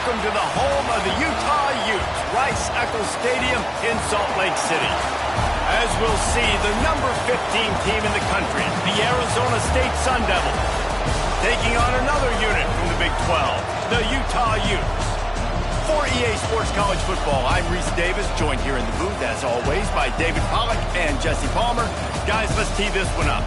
welcome to the home of the Utah Utes, Rice-Eccles Stadium in Salt Lake City. As we'll see, the number 15 team in the country, the Arizona State Sun Devils, taking on another unit from the Big 12, the Utah Utes. For EA Sports College Football, I'm Reese Davis, joined here in the booth, as always, by David Pollack and Jesse Palmer. Guys, let's tee this one up.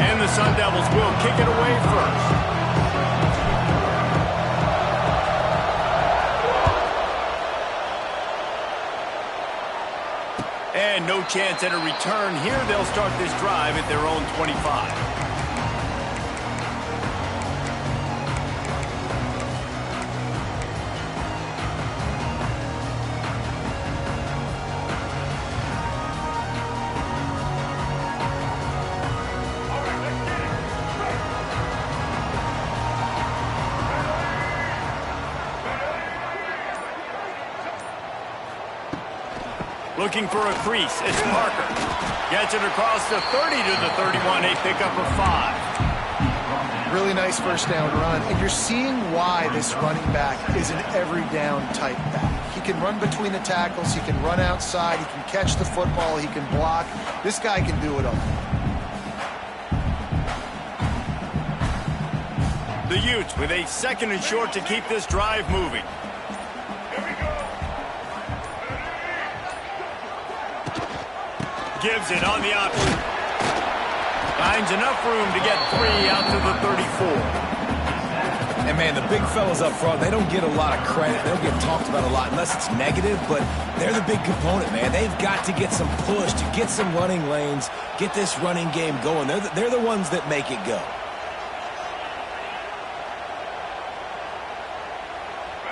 And the Sun Devils will kick it away first. And no chance at a return here. They'll start this drive at their own 25. Looking for a crease, it's Parker. Gets it across the 30 to the 31, a pickup of 5. Really nice first down run, and you're seeing why this running back is an every down type back. He can run between the tackles, he can run outside, he can catch the football, he can block. This guy can do it all. The Utes with a second and short to keep this drive moving. Gives it on the option. Finds enough room to get 3 out to the 34. And, man, the big fellas up front, they don't get a lot of credit. They don't get talked about a lot unless it's negative, but they're the big component, man. They've got to get some push, to get some running lanes, get this running game going. They're the ones that make it go.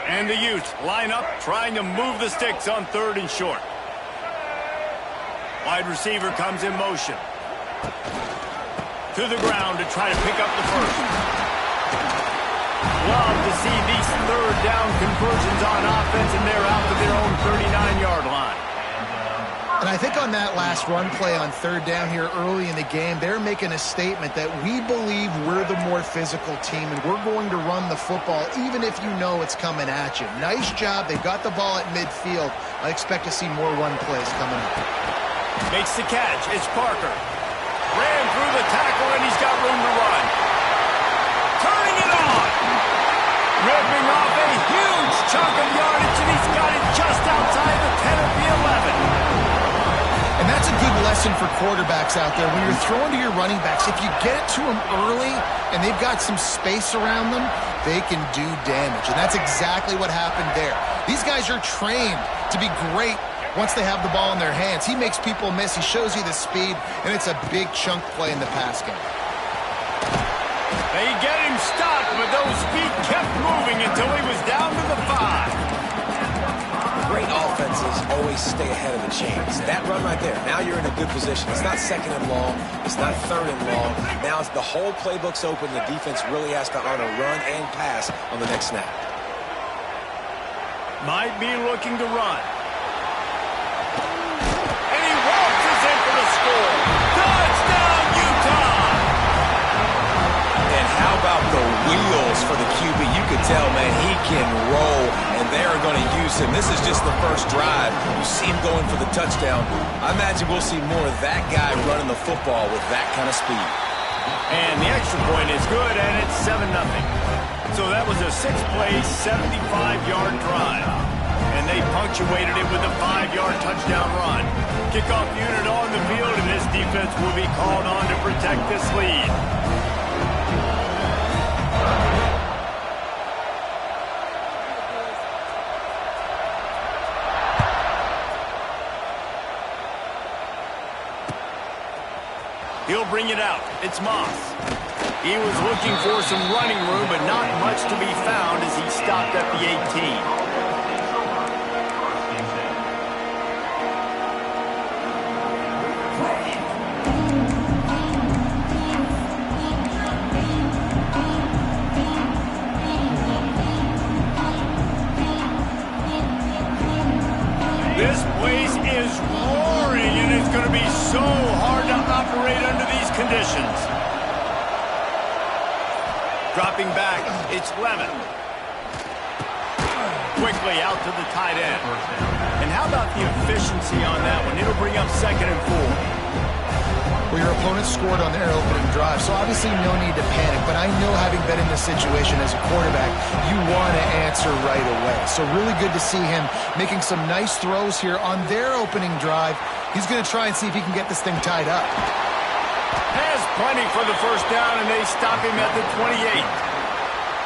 And the Utes line up, trying to move the sticks on 3rd and short. Wide receiver comes in motion. To the ground to try to pick up the first. Love to see these 3rd down conversions on offense, and they're out to their own 39-yard line. And I think on that last run play on 3rd down here early in the game, they're making a statement that we believe we're the more physical team, and we're going to run the football even if you know it's coming at you. Nice job. They got the ball at midfield. I expect to see more run plays coming up. Makes the catch. It's Parker. Ran through the tackle, and he's got room to run. Turning it on. Ripping off a huge chunk of yardage, and he's got it just outside the 10 of the 11. And that's a good lesson for quarterbacks out there. When you're throwing to your running backs, if you get it to them early and they've got some space around them, they can do damage. And that's exactly what happened there. These guys are trained to be great once they have the ball in their hands. He makes people miss. He shows you the speed, and it's a big chunk play in the pass game. They get him stopped, but those feet kept moving until he was down to the 5. Great offenses always stay ahead of the chains. That run right there, now you're in a good position. It's not 2nd and long. It's not 3rd and long. Now the whole playbook's open. The defense really has to honor run and pass on the next snap. Might be looking to run. Score. Touchdown, Utah! And how about the wheels for the QB? You could tell, man, he can roll, and they're going to use him. This is just the first drive. You see him going for the touchdown. I imagine we'll see more of that guy running the football with that kind of speed. And the extra point is good, and it's 7-0. So that was a 6-play, 75-yard drive. And they punctuated it with a 5-yard touchdown run. Kickoff unit on the field, and this defense will be called on to protect this lead. He'll bring it out. It's Moss. He was looking for some running room, but not much to be found as he stopped at the 18. Dropping back, it's Lemon. Quickly out to the tight end. And how about the efficiency on that one? It'll bring up 2nd and 4. Well, your opponent scored on their opening drive, so obviously no need to panic. But I know, having been in this situation as a quarterback, you want to answer right away. So really good to see him making some nice throws here on their opening drive. He's going to try and see if he can get this thing tied up. Has plenty for the first down, and they stop him at the 28.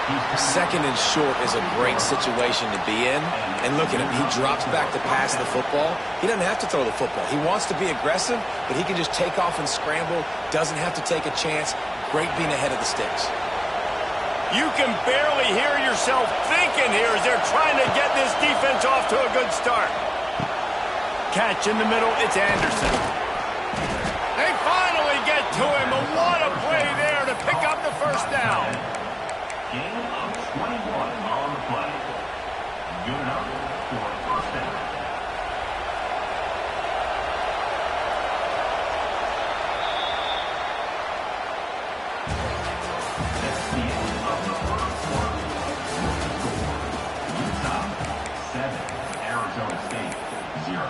2nd and short is a great situation to be in. And look at him. He drops back to pass the football. He doesn't have to throw the football. He wants to be aggressive, but he can just take off and scramble. Doesn't have to take a chance. Great being ahead of the sticks. You can barely hear yourself thinking here as they're trying to get this defense off to a good start. Catch in the middle. It's Anderson. They finally get to him. And what a play there to pick up the first down. Gain of 21 on the play. Good enough for a first down. That's the end of the first quarter. Utah 7, Arizona State 0.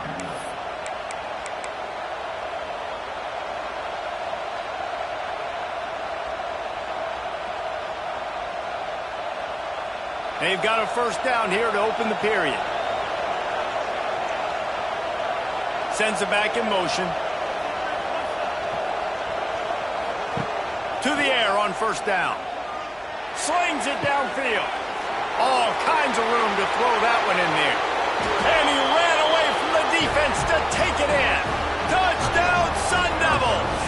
They've got a first down here to open the period. Sends it back in motion. To the air on first down. Slings it downfield. All kinds of room to throw that one in there. And he ran away from the defense to take it in. Touchdown, Sun Devils!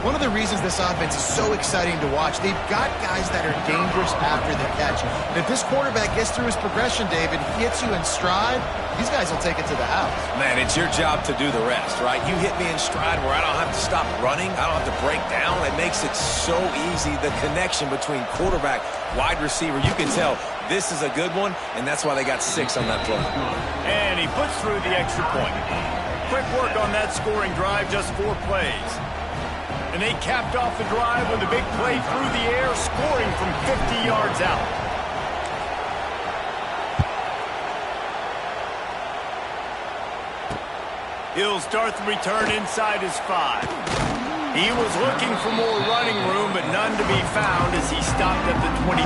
One of the reasons this offense is so exciting to watch, they've got guys that are dangerous after the catch. And if this quarterback gets through his progression, David, hits you in stride, these guys will take it to the house. Man, it's your job to do the rest, right? You hit me in stride where I don't have to stop running. I don't have to break down. It makes it so easy. The connection between quarterback, wide receiver, you can tell this is a good one, and that's why they got 6 on that play. And he puts through the extra point. Quick work on that scoring drive, just 4 plays. And they capped off the drive with a big play through the air, scoring from 50 yards out. He'll start the return inside his 5. He was looking for more running room, but none to be found as he stopped at the 23.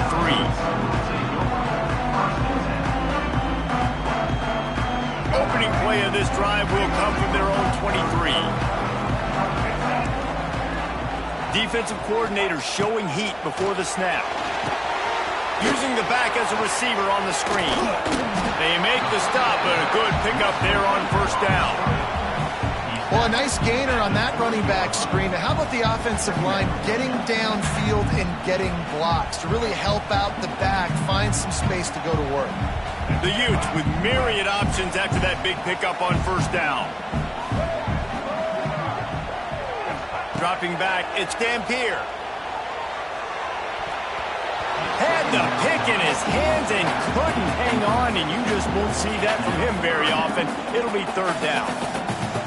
Opening play of this drive will come from their own 23. Defensive coordinator showing heat before the snap. Using the back as a receiver on the screen. They make the stop, but a good pickup there on first down. Well, a nice gainer on that running back screen. Now, how about the offensive line getting downfield and getting blocks to really help out the back, find some space to go to work? The Utes with myriad options after that big pickup on first down. Dropping back, it's Dampier. Had the pick in his hands and couldn't hang on, and you just won't see that from him very often. It'll be third down.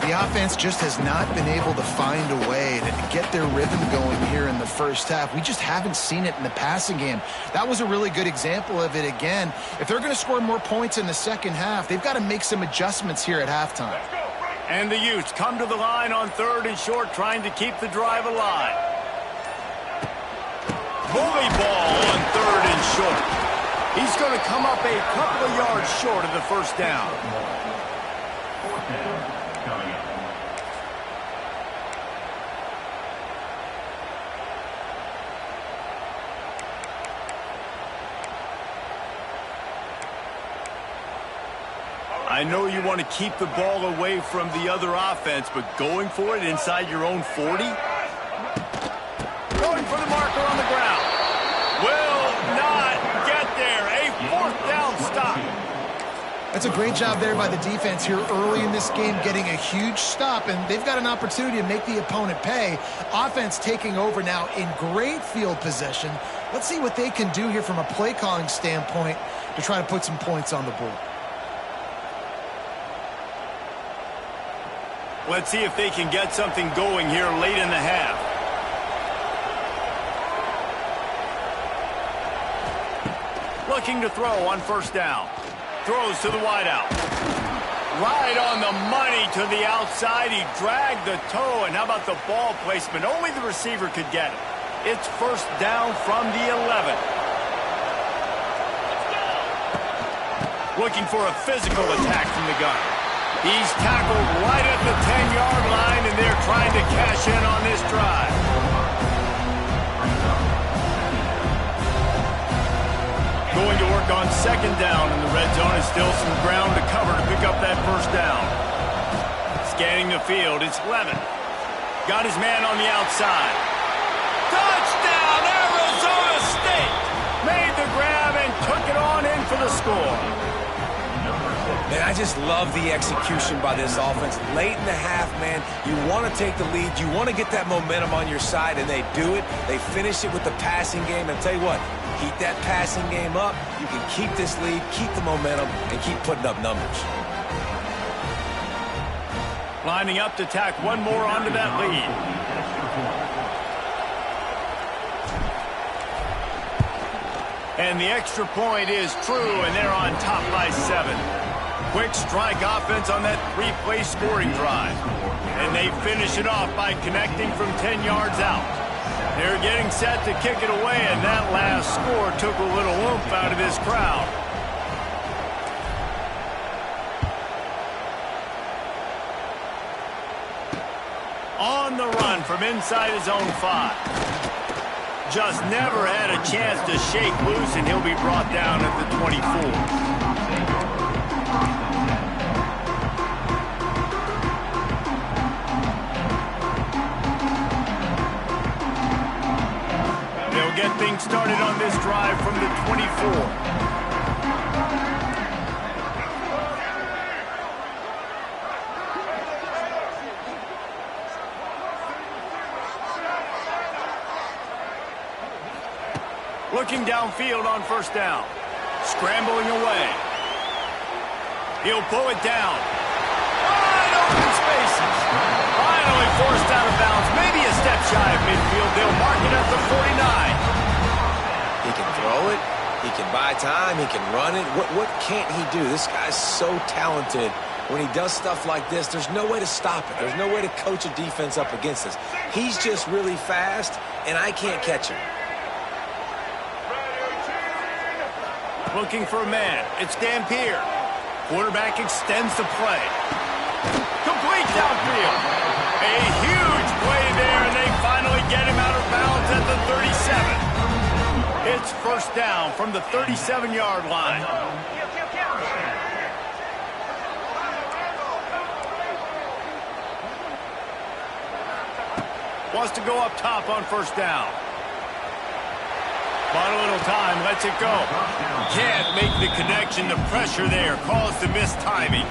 The offense just has not been able to find a way to get their rhythm going here in the first half. We just haven't seen it in the passing game. That was a really good example of it again. If they're going to score more points in the second half, they've got to make some adjustments here at halftime. And the Utes come to the line on third and short, trying to keep the drive alive. Bully ball on third and short. He's going to come up a couple of yards short of the first down. I know you want to keep the ball away from the other offense, but going for it inside your own 40? Going for the marker on the ground. Will not get there. A fourth down stop. That's a great job there by the defense here early in this game, getting a huge stop, and they've got an opportunity to make the opponent pay. Offense taking over now in great field position. Let's see what they can do here from a play calling standpoint to try to put some points on the board. Let's see if they can get something going here late in the half. Looking to throw on first down. Throws to the wideout. Right on the money to the outside. He dragged the toe, and how about the ball placement? Only the receiver could get it. It's first down from the 11. Looking for a physical attack from the gun. He's tackled right at the 10-yard line, and they're trying to cash in on this drive. Going to work on second down in the red zone. Is still some ground to cover to pick up that first down. Scanning the field, it's Levin. Got his man on the outside. Touchdown, Arizona State! Made the grab and took it on in for the score. Man, I just love the execution by this offense. Late in the half, man, you want to take the lead. You want to get that momentum on your side, and they do it. They finish it with the passing game. And tell you what, keep that passing game up. You can keep this lead, keep the momentum, and keep putting up numbers. Lining up to tack one more onto that lead. And the extra point is true, and they're on top by 7. Quick strike offense on that 3-play scoring drive. And they finish it off by connecting from 10 yards out. They're getting set to kick it away, and that last score took a little oomph out of this crowd. On the run from inside his own 5. Just never had a chance to shake loose, and he'll be brought down at the 24. They'll get things started on this drive from the 24. Looking downfield on first down. Scrambling away. He'll pull it down. Wide open spaces. Finally forced out of bounds. Maybe a step shy of midfield. They'll mark it at the 49. He can throw it. He can buy time. He can run it. What can't he do? This guy's so talented. When he does stuff like this, there's no way to stop it. There's no way to coach a defense up against this. He's just really fast, and I can't catch him. Looking for a man. It's Dampier. Quarterback extends the play. Complete downfield. A huge play there, and they finally get him out of bounds at the 37. It's first down from the 37-yard line. Wants to go up top on first down. Bought a little time, lets it go. Can't make the connection. The pressure there caused the missed timing.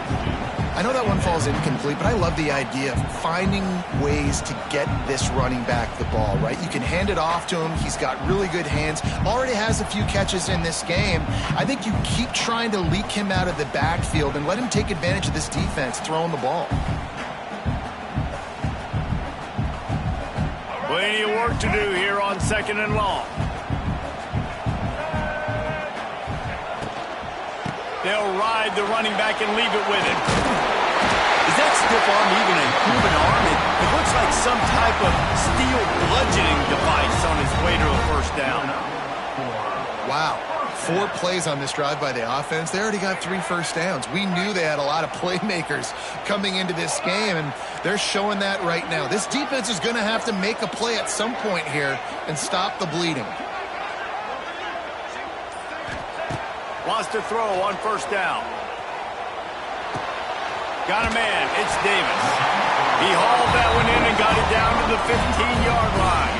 I know that one falls incomplete, but I love the idea of finding ways to get this running back the ball, right? You can hand it off to him. He's got really good hands. Already has a few catches in this game. I think you keep trying to leak him out of the backfield and let him take advantage of this defense throwing the ball. Plenty of work to do here on second and long. They'll ride the running back and leave it with him. Is that stiff arm even a human arm? It looks like some type of steel bludgeoning device on his way to a first down. Wow. 4 plays on this drive by the offense. They already got 3 first downs. We knew they had a lot of playmakers coming into this game, and they're showing that right now. This defense is going to have to make a play at some point here and stop the bleeding. Wants to throw on first down. Got a man. It's Davis. He hauled that one in and got it down to the 15-yard line.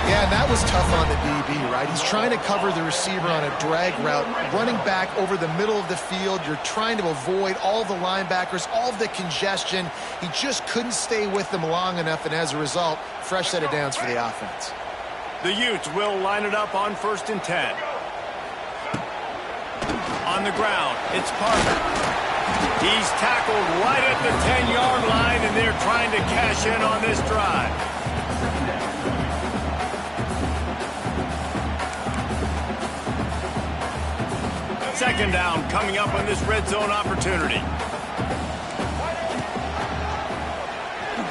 Yeah, and that was tough on the DB, right? He's trying to cover the receiver on a drag route, running back over the middle of the field. You're trying to avoid all the linebackers, all of the congestion. He just couldn't stay with them long enough, and as a result, fresh set of downs for the offense. The Utes will line it up on 1st and 10. On the ground, it's Parker. He's tackled right at the 10-yard line, and they're trying to cash in on this drive. Second down coming up on this red zone opportunity.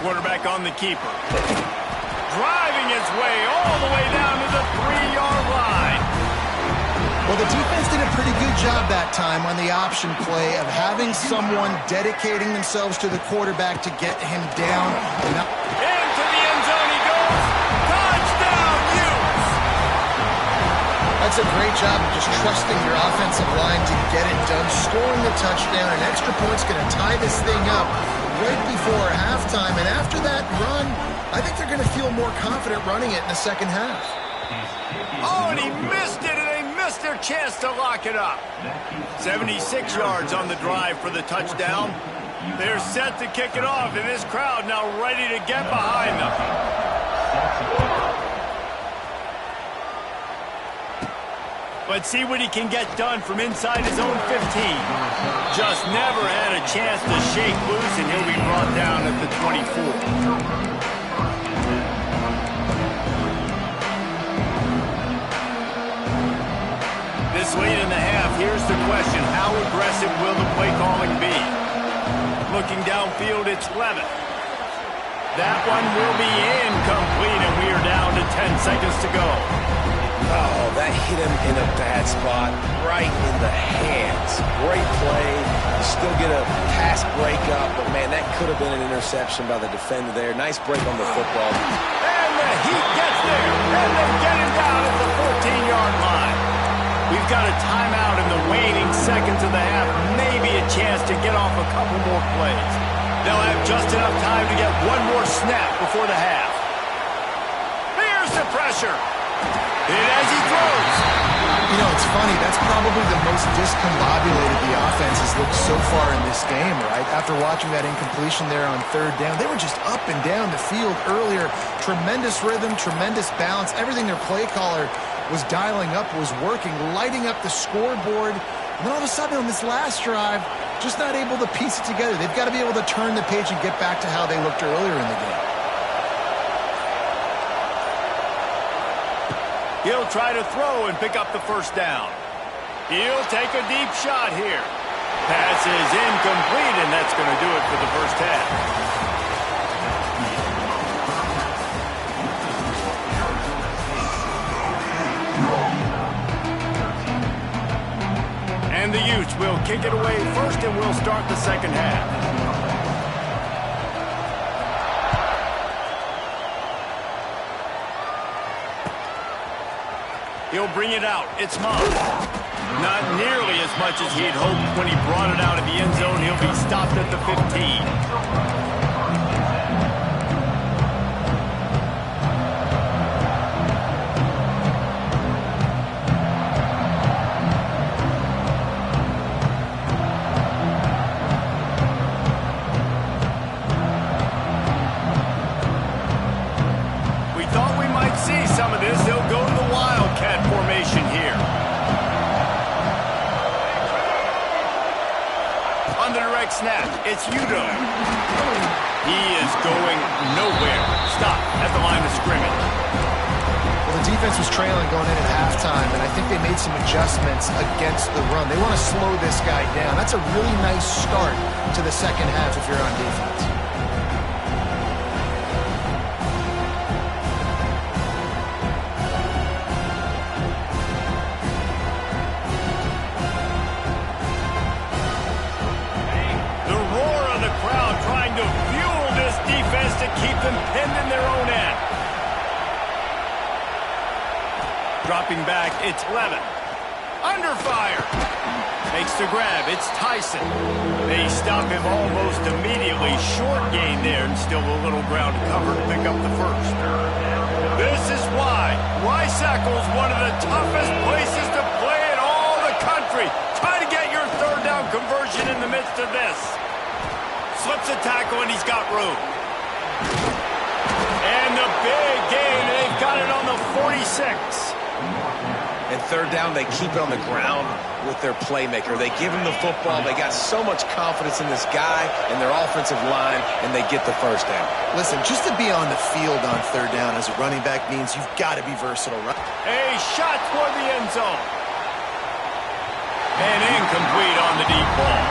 Quarterback on the keeper. Driving his way all the way down to the 3-yard line. Well, the defense did a pretty good job that time on the option play of having someone dedicating themselves to the quarterback to get him down. Into the end zone he goes. Touchdown, Utes! That's a great job of just trusting your offensive line to get it done. Scoring the touchdown. An extra point's going to tie this thing up right before halftime. And after that run, I think they're going to feel more confident running it in the second half. Oh, and he missed it, and they missed their chance to lock it up. 76 yards on the drive for the touchdown. They're set to kick it off, and this crowd now ready to get behind them. But see what he can get done from inside his own 15. Just never had a chance to shake loose, and he'll be brought down at the 24. This late in the half, here's the question. How aggressive will the play calling be? Looking downfield, it's Levitt. That one will be incomplete, and we are down to 10 seconds to go. Oh, that hit him in a bad spot, right in the hands. Great play. You still get a pass breakup, but, man, that could have been an interception by the defender there. Nice break on the football. And the Heat gets there, and they get him down at the 14-yard line. We've got a timeout in the waning seconds of the half, maybe a chance to get off a couple more plays. They'll have just enough time to get one more snap before the half. Here's the pressure. And as he throws. You know, it's funny. That's probably the most discombobulated the offense has looked so far in this game, right? After watching that incompletion there on third down, they were just up and down the field earlier. Tremendous rhythm, tremendous balance. Everything their play caller was dialing up was working, lighting up the scoreboard. And then all of a sudden on this last drive, just not able to piece it together. They've got to be able to turn the page and get back to how they looked earlier in the game. He'll try to throw and pick up the first down. He'll take a deep shot here. Pass is incomplete, and that's going to do it for the first half. And the Utes will kick it away first, and we'll start the second half. He'll bring it out. It's Monk. Not nearly as much as he'd hoped when he brought it out of the end zone. He'll be stopped at the 15. Snap. It's Udo. He is going nowhere. Stop at the line of scrimmage. Well, the defense was trailing going in at halftime, and I think they made some adjustments against the run. They want to slow this guy down. That's a really nice start to the second half if you're on defense. To keep them pinned in their own end. Dropping back, it's Levin. Under fire. Makes the grab, it's Tyson. They stop him almost immediately. Short gain there, and still a little ground cover to pick up the first. This is why Rice-Eccles, one of the toughest places to play in all the country. Try to get your third down conversion in the midst of this. Slips a tackle, and he's got room. And the big gain, they've got it on the 46. And third down, they keep it on the ground with their playmaker. They give him the football. They got so much confidence in this guy and their offensive line, and they get the first down. Listen, just to be on the field on third down as a running back means you've got to be versatile, right? A shot toward the end zone. And incomplete on the deep ball.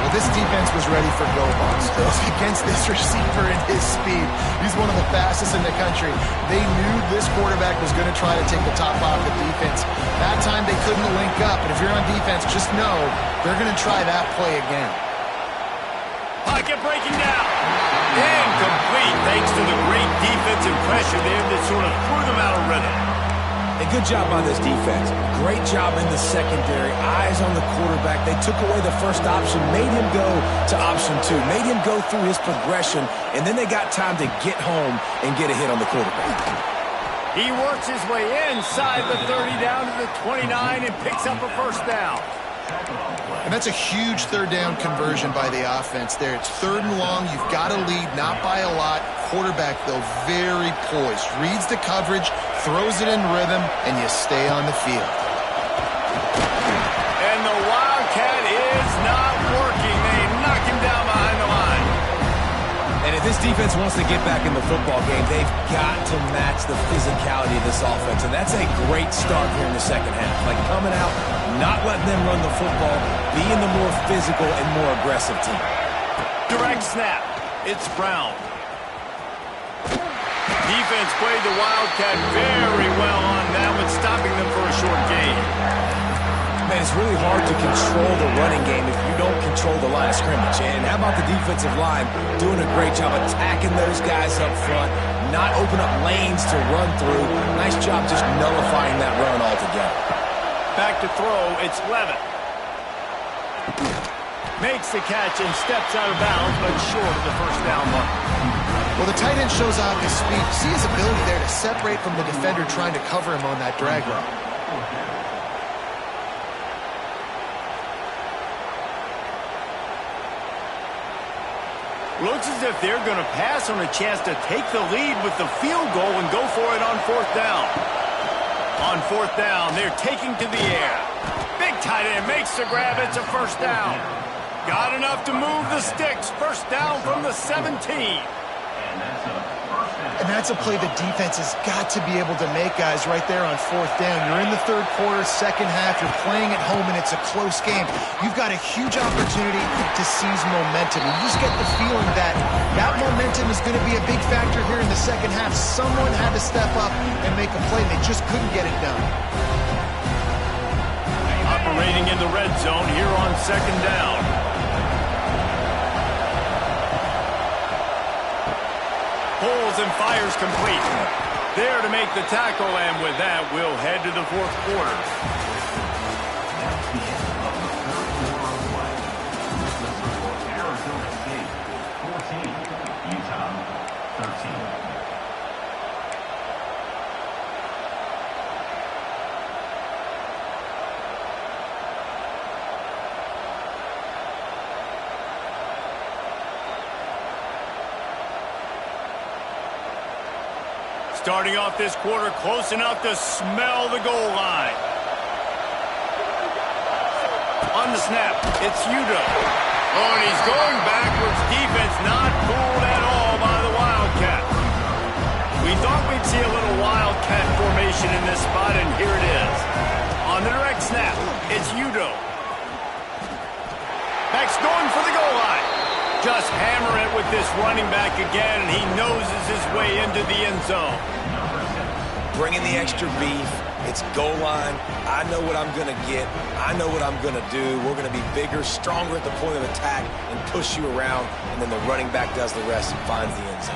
Well, this defense was ready for go balls. Against this receiver and his speed, he's one of the fastest in the country. They knew this quarterback was going to try to take the top off the defense. That time they couldn't link up, and if you're on defense, just know they're going to try that play again. Pocket breaking down. Incomplete thanks to the great defensive pressure there that sort of threw them out of rhythm. A good job by this defense. Great job in the secondary. Eyes on the quarterback. They took away the first option, made him go to option 2, made him go through his progression, and then they got time to get home and get a hit on the quarterback. He works his way inside the 30 down to the 29 and picks up a first down. And that's a huge third down conversion by the offense there. It's 3rd and long. You've got to lead, not by a lot. Quarterback, though, very poised. Reads the coverage, throws it in rhythm, and you stay on the field. And the Wildcat is not working. They knock him down behind the line. And if this defense wants to get back in the football game, they've got to match the physicality of this offense. And that's a great start here in the second half. Like coming out, not letting them run the football, being the more physical and more aggressive team. Direct snap. It's Brown. Defense played the Wildcat very well on that one, stopping them for a short gain. Man, it's really hard to control the running game if you don't control the line of scrimmage. And how about the defensive line doing a great job attacking those guys up front, not open up lanes to run through. Nice job just nullifying that run altogether. Back to throw, it's Levitt. Makes the catch and steps out of bounds, but short of the first down mark. Well, the tight end shows off his speed. You see his ability there to separate from the defender trying to cover him on that drag route. Looks as if they're going to pass on a chance to take the lead with the field goal and go for it on 4th down. On 4th down, they're taking to the air. Big tight end makes the grab. It's a first down. Got enough to move the sticks. First down from the 17. And that's a play the defense has got to be able to make, guys, right there on 4th down. You're in the 3rd quarter, second half. You're playing at home, and it's a close game. You've got a huge opportunity to seize momentum. You just get the feeling that that momentum is going to be a big factor here in the second half. Someone had to step up and make a play. They just couldn't get it done. Operating in the red zone here on 2nd down. Pulls and fires complete. There to make the tackle, and with that, we'll head to the 4th quarter. That's the end of the 3rd quarter of play. The score, Arizona State 14, Utah 13. Starting off this quarter close enough to smell the goal line. On the snap, it's Udo. Oh, and he's going backwards. Defense not fooled at all by the Wildcat. We thought we'd see a little Wildcat formation in this spot, and here it is. On the direct snap, it's Udo. Back's going for the goal line. Just hammer it with this running back again, and he noses his way into the end zone. Bringing the extra beef. It's goal line. I know what I'm going to get. I know what I'm going to do. We're going to be bigger, stronger at the point of attack and push you around, and then the running back does the rest and finds the end zone.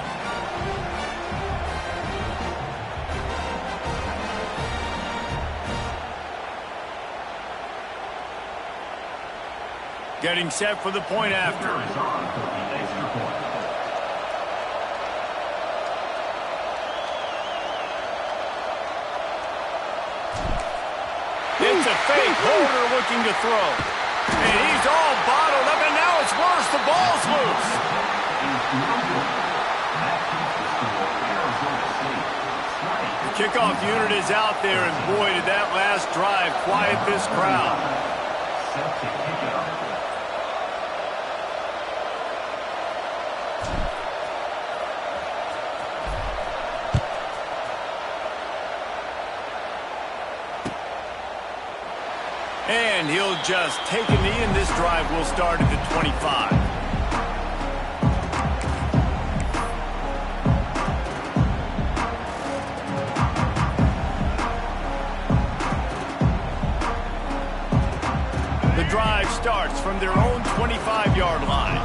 Getting set for the point after. It's a fake. Holder looking to throw. And he's all bottled up, and now it's worse. The ball's loose. The kickoff unit is out there, and boy, did that last drive quiet this crowd. Set to kick it off. And he'll just take a knee, and this drive will start at the 25. The drive starts from their own 25-yard line.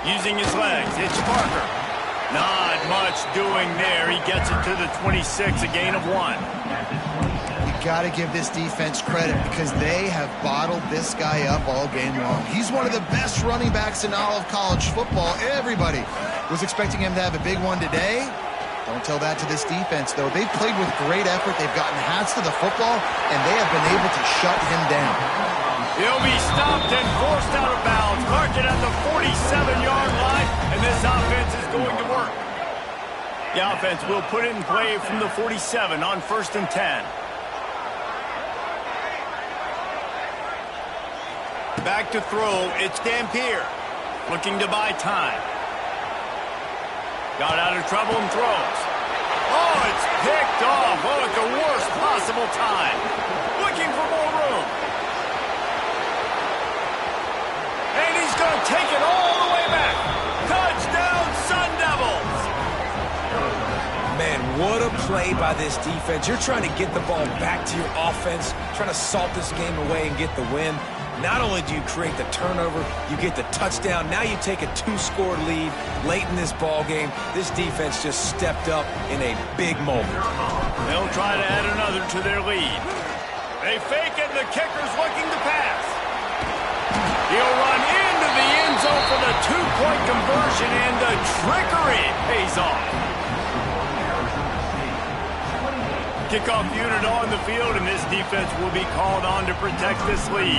Using his legs, it's Parker. Not much doing there. He gets it to the 26, a gain of 1. You got to give this defense credit because they have bottled this guy up all game long. He's one of the best running backs in all of college football. Everybody was expecting him to have a big one today. Don't tell that to this defense, though. They've played with great effort. They've gotten hats to the football, and they have been able to shut him down. He'll be stopped and forced out of bounds. Mark it at the 47-yard line, and this offense is going to work. The offense will put it in play from the 47 on 1st and 10. Back to throw, it's Dampier. Looking to buy time. Got out of trouble and throws. Oh, it's picked off. Oh, at the worst possible time. Looking for more room. And he's going to take it all the way back. Touchdown, Sun Devils. Man, what a play by this defense. You're trying to get the ball back to your offense, trying to salt this game away and get the win. Not only do you create the turnover, you get the touchdown. Now you take a 2-score lead late in this ball game. This defense just stepped up in a big moment. They'll try to add another to their lead. They fake it, and the kicker's looking to pass. He'll run into the end zone for the 2-point conversion, and the trickery pays off. Kickoff unit on the field, and this defense will be called on to protect this lead.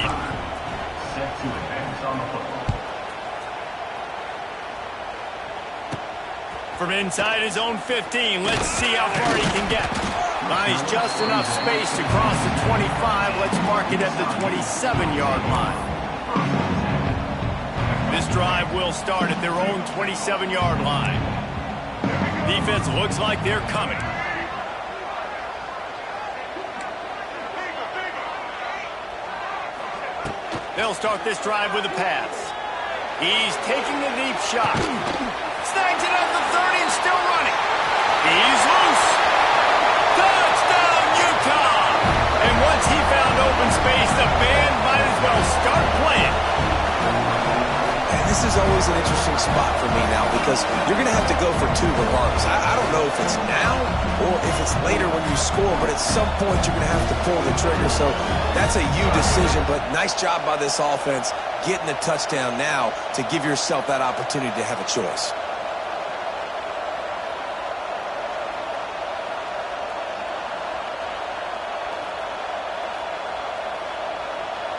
Set to advance on the football. From inside his own 15, let's see how far he can get. Buys just enough space to cross the 25. Let's mark it at the 27-yard line. This drive will start at their own 27-yard line. Defense looks like they're coming. They'll start this drive with a pass. He's taking a deep shot. Snags it at the 30 and still running. He's loose. Touchdown, Utah! And once he found open space, the band might as well start playing. And this is always an interesting spot for me now because you're going to have to go for 2 regardless. I don't know if it's now or if it's later when you score, but at some point you're going to have to pull the trigger. So that's a you decision, but nice job by this offense getting the touchdown now to give yourself that opportunity to have a choice.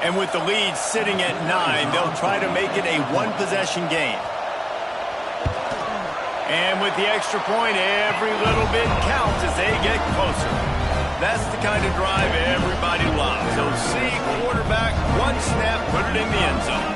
And with the lead sitting at 9, they'll try to make it a 1-possession game. And with the extra point, every little bit counts as they get closer. That's the kind of drive everybody loves. So see quarterback, 1 snap, put it in the end zone.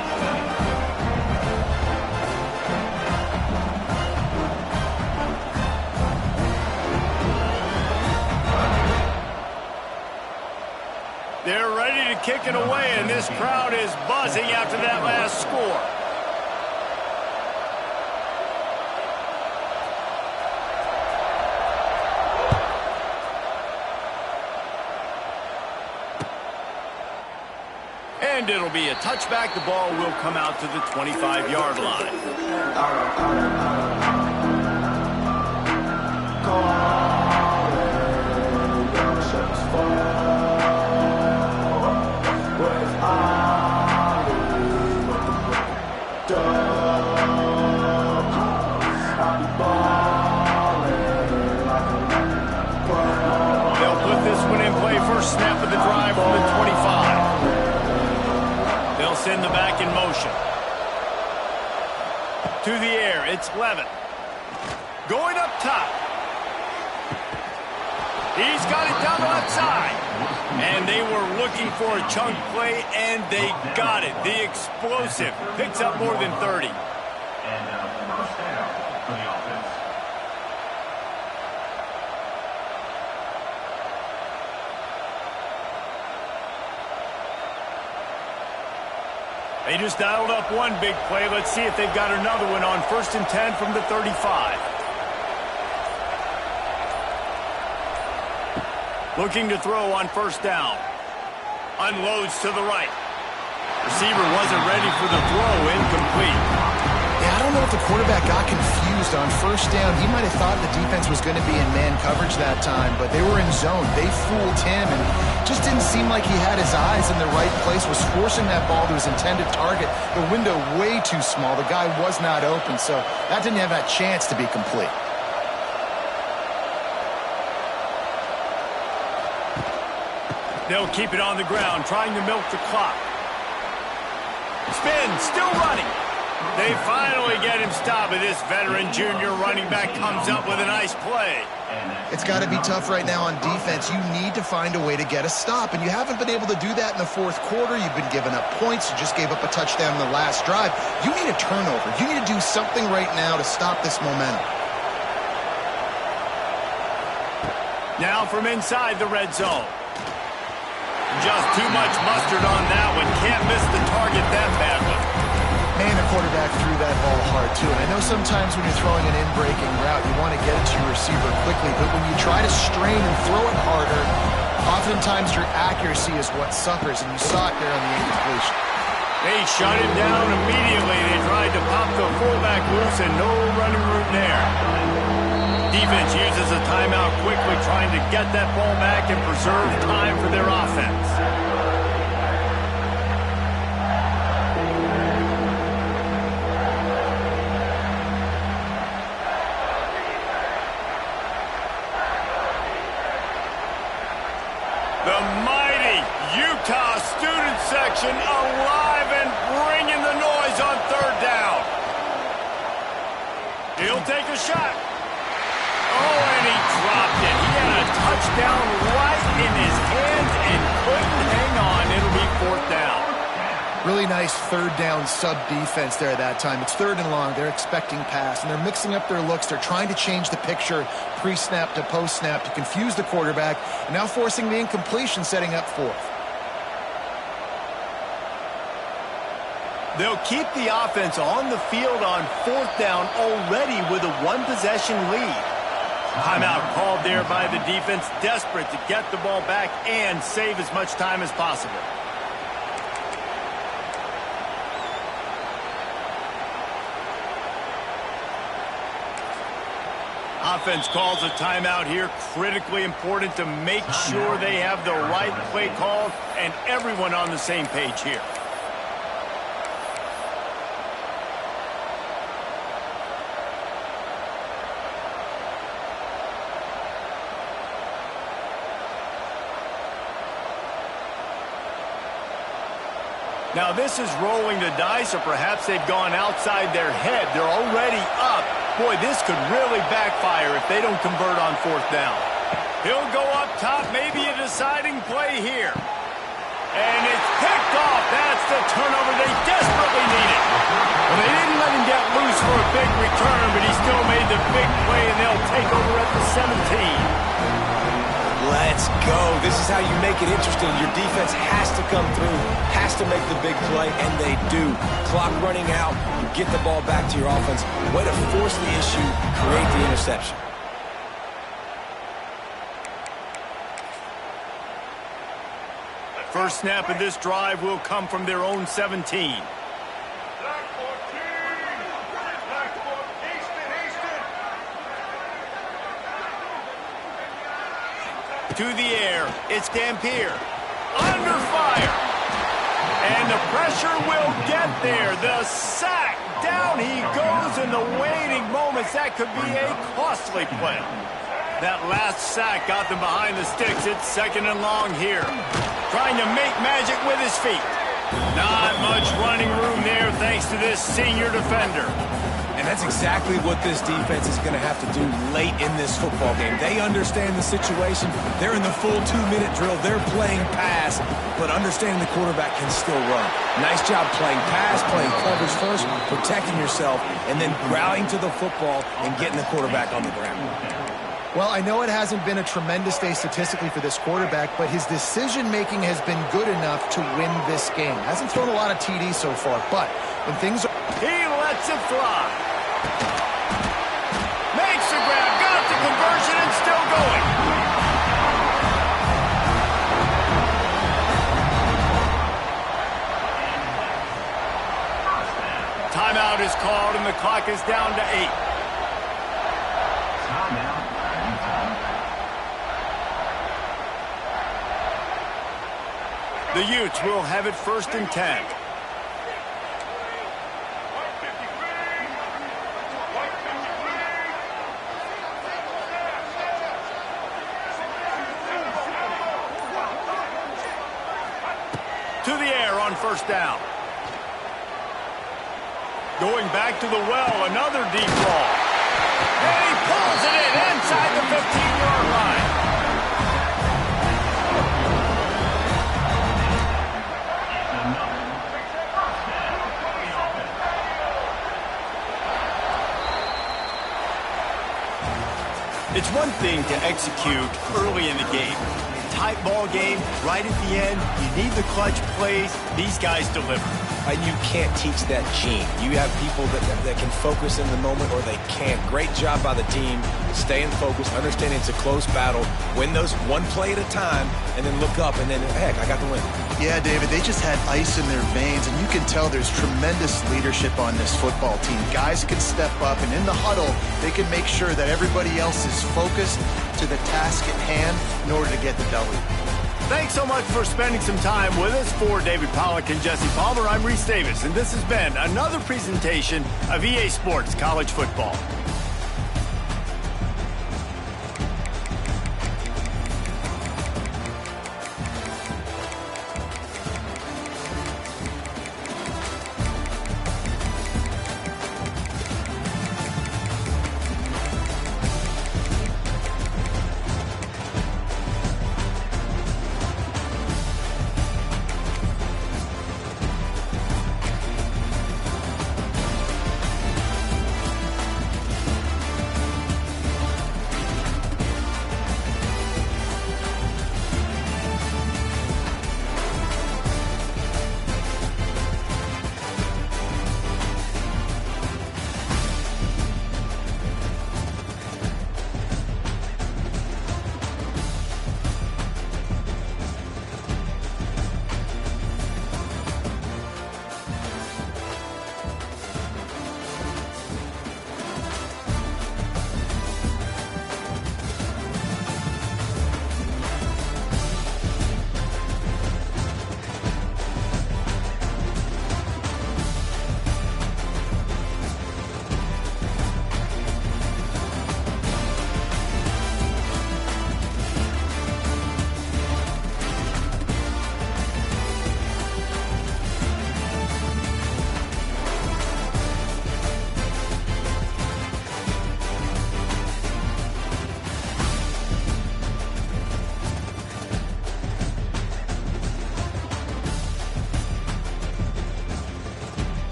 They're ready to kick it away, and this crowd is buzzing after that last score. And it'll be a touchback. The ball will come out to the 25-yard line. First snap of the drive on the 25. They'll send the back in motion. To the air, it's Levin. Going up top. He's got it down the left side. And they were looking for a chunk play, and they got it. The explosive picks up more than 30. And first down for the offense. They just dialed up one big play. Let's see if they've got another one on 1st and 10 from the 35. Looking to throw on 1st down. Unloads to the right. Receiver wasn't ready for the throw. Incomplete. Yeah, I don't know if the quarterback got confused on 1st down. He might have thought the defense was going to be in man coverage that time, but they were in zone. They fooled him and just didn't seem like he had his eyes in the right place, was forcing that ball to his intended target. The window way too small. The guy was not open, so that didn't have that chance to be complete. They'll keep it on the ground, trying to milk the clock. Spin, still running. They finally get him stopped, and this veteran junior running back comes up with a nice play. It's got to be tough right now on defense. You need to find a way to get a stop, and you haven't been able to do that in the 4th quarter. You've been giving up points. You just gave up a touchdown in the last drive. You need a turnover. You need to do something right now to stop this momentum. Now from inside the red zone. Just too much mustard on that one. Can't miss the target that badly. Man, the quarterback threw that ball hard, too. And I know sometimes when you're throwing an in-breaking route, you want to get it to your receiver quickly. But when you try to strain and throw it harder, oftentimes your accuracy is what suffers. And you saw it there on the incompletion. They shut him down immediately. They tried to pop the fullback loose and no running room there. Defense uses a timeout quickly, trying to get that ball back and preserve time for their offense. The mighty Utah student section alive and bringing the noise on 3rd down. He'll take a shot. Oh, and he dropped it. He had a touchdown right in his hands and couldn't hang on. It'll be 4th down. Really nice 3rd down sub-defense there that time. It's 3rd and long. They're expecting pass, and they're mixing up their looks. They're trying to change the picture pre-snap to post-snap to confuse the quarterback, and now forcing the incompletion, setting up 4th. They'll keep the offense on the field on 4th down already with a 1-possession lead. Timeout called there by the defense, desperate to get the ball back and save as much time as possible. Offense calls a timeout here. Critically important to make sure they have the right play call and everyone on the same page here. Now this is rolling the dice, or perhaps they've gone outside their head. They're already up. Boy, this could really backfire if they don't convert on 4th down. He'll go up top, maybe a deciding play here. And it's picked off. That's the turnover they desperately needed. Well, they didn't let him get loose for a big return, but he still made the big play, and they'll take over at the 17. Let's go. This is how you make it interesting. Your defense has to come through, has to make the big play, and they do. Clock running out, you get the ball back to your offense. Way to force the issue, create the interception. First snap of this drive will come from their own 17. To the air, it's Dampier. Under fire. And the pressure will get there. The sack. Down he goes in the waiting moments. That could be a costly play. That last sack got them behind the sticks. It's 2nd and long here. Trying to make magic with his feet. Not much running room there thanks to this senior defender. And that's exactly what this defense is going to have to do late in this football game. They understand the situation. They're in the full 2-minute drill. They're playing pass, but understanding the quarterback can still run. Nice job playing pass, playing coverage first, protecting yourself, and then rallying to the football and getting the quarterback on the ground. Well, I know it hasn't been a tremendous day statistically for this quarterback, but his decision-making has been good enough to win this game. Hasn't thrown a lot of TDs so far, but when things are... He lets it fly. Makes the grab, got the conversion, and still going. Timeout is called, and the clock is down to 8. Timeout, Utah. The Utes will have it 1st and 10. To the air on 1st down. Going back to the well, another deep ball. And he pulls it in inside the 15-yard line. It's one thing to execute early in the game. Tight ball game, right at the end, you need the clutch plays. These guys deliver. And you can't teach that gene. You have people that can focus in the moment or they can't. Great job by the team, staying focused, understanding it's a close battle, win those one play at a time, and then look up, and then, heck, I got the win. Yeah, David, they just had ice in their veins, and you can tell there's tremendous leadership on this football team. Guys can step up, and in the huddle, they can make sure that everybody else is focused to the task at hand in order to get the W. Thanks so much for spending some time with us. For David Pollack and Jesse Palmer, I'm Reese Davis, and this has been another presentation of EA Sports College Football.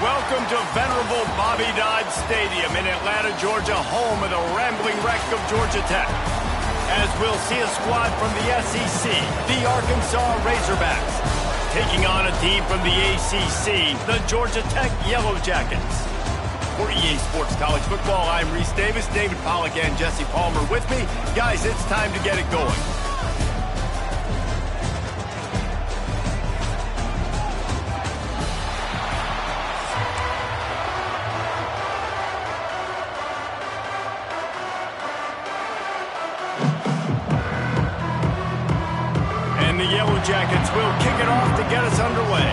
Welcome to venerable Bobby Dodd Stadium in Atlanta, Georgia, home of the rambling wreck of Georgia Tech. As we'll see a squad from the SEC, the Arkansas Razorbacks, taking on a team from the ACC, the Georgia Tech Yellow Jackets. For EA Sports College Football, I'm Reese Davis, David Pollack, and Jesse Palmer with me. Guys, it's time to get it going. And the Yellow Jackets will kick it off to get us underway.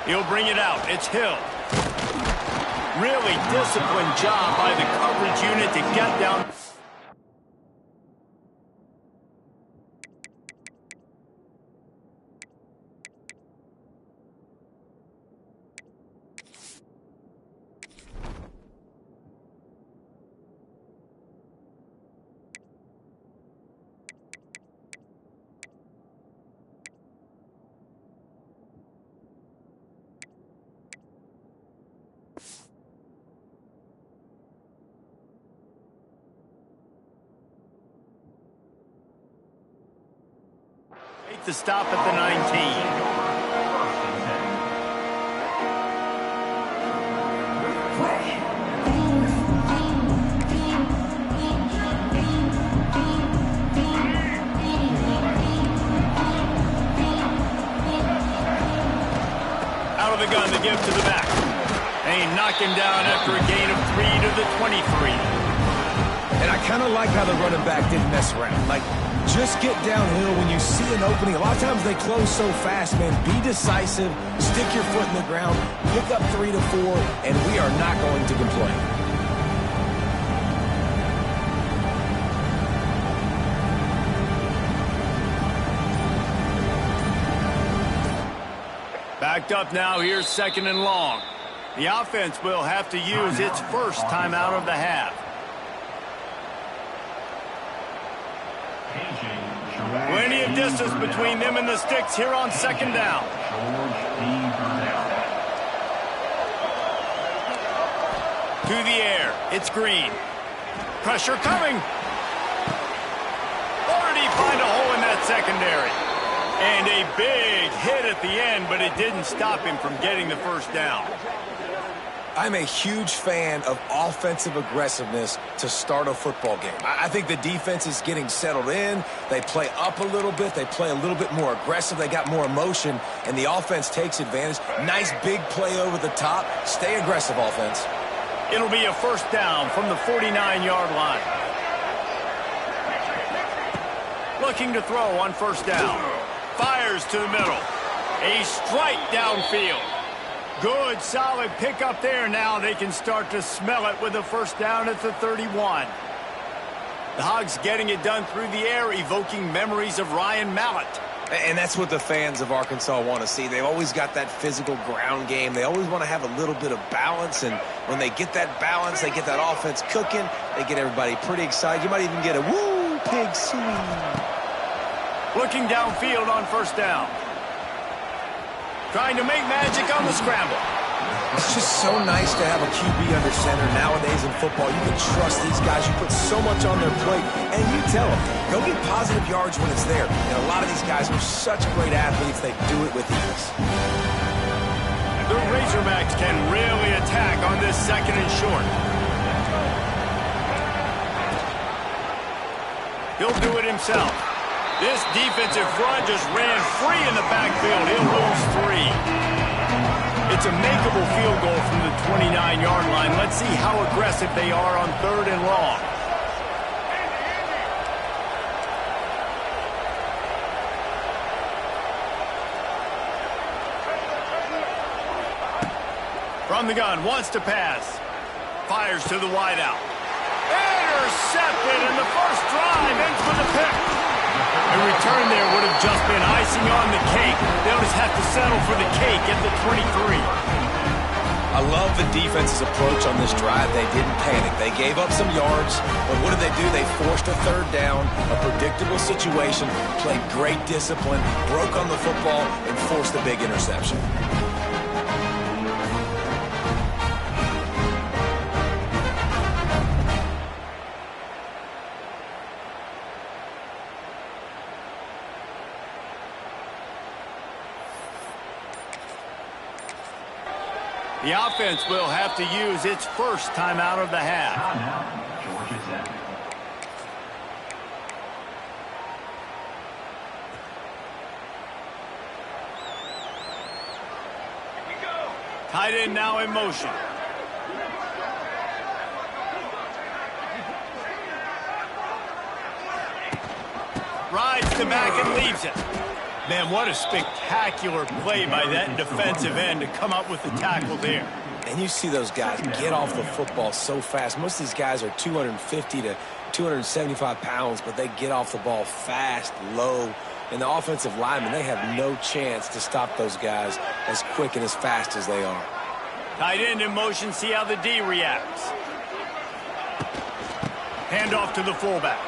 He'll bring it out. It's Hill. Really disciplined job by the coverage unit to get down. To stop at the 19. Out of the gun, the give to the back. And he knocked him down after a gain of 3 to the 23. And I kind of like how the running back didn't mess around. Like, just get downhill when you see an opening. A lot of times they close so fast, man. Be decisive, stick your foot in the ground, pick up 3 to 4, and we are not going to complain. Backed up now, here's 2nd and long. The offense will have to use its first timeout of the half. Plenty of distance between them and the sticks here on 2nd down. To the air, it's Green. Pressure coming. Or did he find a hole in that secondary? And a big hit at the end, but it didn't stop him from getting the first down. I'm a huge fan of offensive aggressiveness to start a football game. I think the defense is getting settled in. They play up a little bit. They play a little bit more aggressive. They got more emotion, and the offense takes advantage. Nice big play over the top. Stay aggressive, offense. It'll be a first down from the 49-yard line. Looking to throw on first down. Fires to the middle. A strike downfield. Good, solid pickup there. Now they can start to smell it with a first down at the 31. The Hogs getting it done through the air, evoking memories of Ryan Mallett. And that's what the fans of Arkansas want to see. They've always got that physical ground game. They always want to have a little bit of balance, and when they get that balance, they get that offense cooking, they get everybody pretty excited. You might even get a woo, pig sweet. Looking downfield on first down. Trying to make magic on the scramble. It's just so nice to have a QB under center nowadays in football. You can trust these guys. You put so much on their plate, and you tell them, go get positive yards when it's there. And a lot of these guys are such great athletes, they do it with ease. The Razorbacks can really attack on this 2nd and short. He'll do it himself. This defensive front just ran free in the backfield. He'll lose 3. It's a makeable field goal from the 29-yard line. Let's see how aggressive they are on 3rd and long. From the gun, wants to pass. Fires to the wideout. Intercepted, and the first drive ends with a pick. A return there would have just been icing on the cake. They'll just have to settle for the cake at the 23. I love the defense's approach on this drive. They didn't panic. They gave up some yards, but what did they do? They forced a third down, a predictable situation, played great discipline, broke on the football, and forced the big interception. The offense will have to use its first timeout of the half. Timeout, Georgia Tech. Tight end now in motion. Rides the back and leaves it. Man, what a spectacular play by that defensive end to come up with the tackle there. And you see those guys get off the football so fast. Most of these guys are 250 to 275 pounds, but they get off the ball fast, low. And the offensive linemen, they have no chance to stop those guys as quick and as fast as they are. Tight end in motion, see how the D reacts. Handoff to the fullback.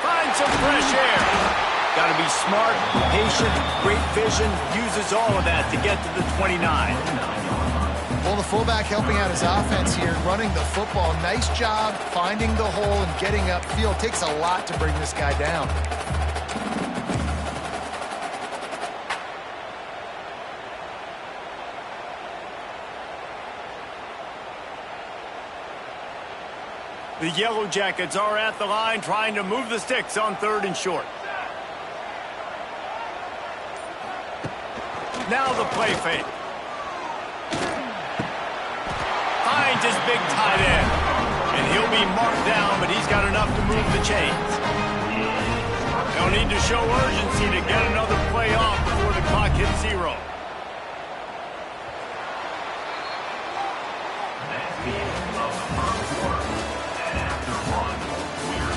Find some fresh air. Got to be smart, patient, great vision, uses all of that to get to the 29. Well, the fullback helping out his offense here, running the football. Nice job finding the hole and getting upfield. Takes a lot to bring this guy down. The Yellow Jackets are at the line trying to move the sticks on 3rd and short. Now the play fake. Finds his big tight end. And he'll be marked down, but he's got enough to move the chains. They'll need to show urgency to get another play off before the clock hits 0. That's the end of the first quarter. And after one, we're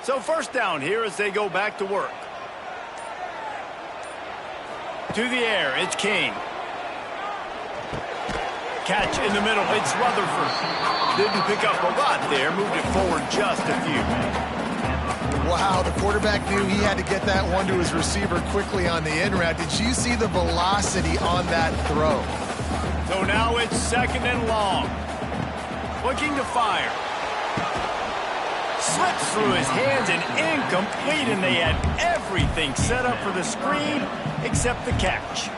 So first down here as they go back to work. To the air, it's King. Catch in the middle, it's Rutherford. Didn't pick up a lot there, moved it forward just a few. Wow, the quarterback knew he had to get that one to his receiver quickly on the in route. Did you see the velocity on that throw? So now it's 2nd and long. Looking to fire. Slips through his hands and incomplete, and they had everything set up for the screen except the catch.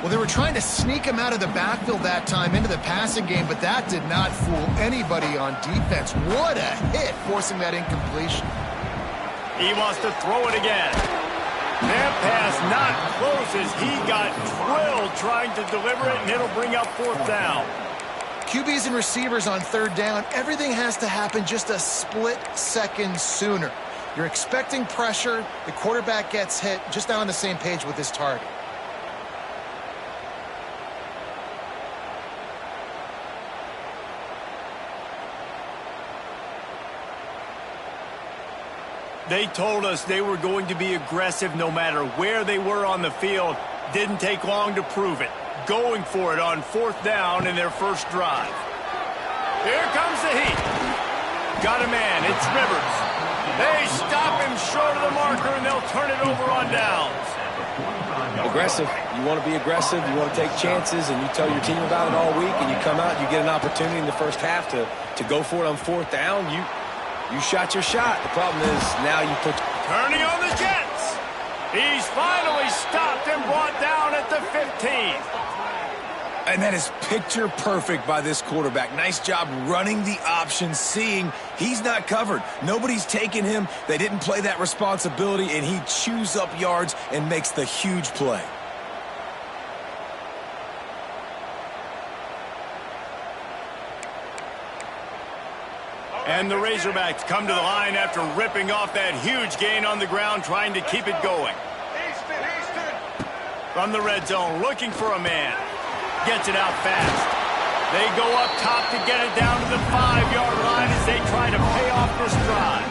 Well, they were trying to sneak him out of the backfield that time into the passing game, but that did not fool anybody on defense. What a hit, forcing that incompletion. He wants to throw it again. That pass not close as he got drilled trying to deliver it, and it'll bring up 4th down. QBs and receivers on 3rd down, everything has to happen just a split second sooner. You're expecting pressure, the quarterback gets hit, just not on the same page with his target. They told us they were going to be aggressive no matter where they were on the field. Didn't take long to prove it. Going for it on 4th down in their first drive. Here comes the heat. Got a man, it's Rivers. They stop him short of the marker, and they'll turn it over on downs. Aggressive. You want to be aggressive. You want to take chances, and you tell your team about it all week, and you come out, you get an opportunity in the first half to go for it on 4th down. You shot your shot. The problem is now you put... Turning on the Jets. He's finally stopped and brought down at the 15. And that is picture perfect by this quarterback. Nice job running the option, seeing he's not covered. Nobody's taking him. They didn't play that responsibility, and he chews up yards and makes the huge play. And the Razorbacks come to the line after ripping off that huge gain on the ground, trying to keep it going. From the red zone, looking for a man. Gets it out fast. They go up top to get it down to the 5-yard line as they try to pay off this drive.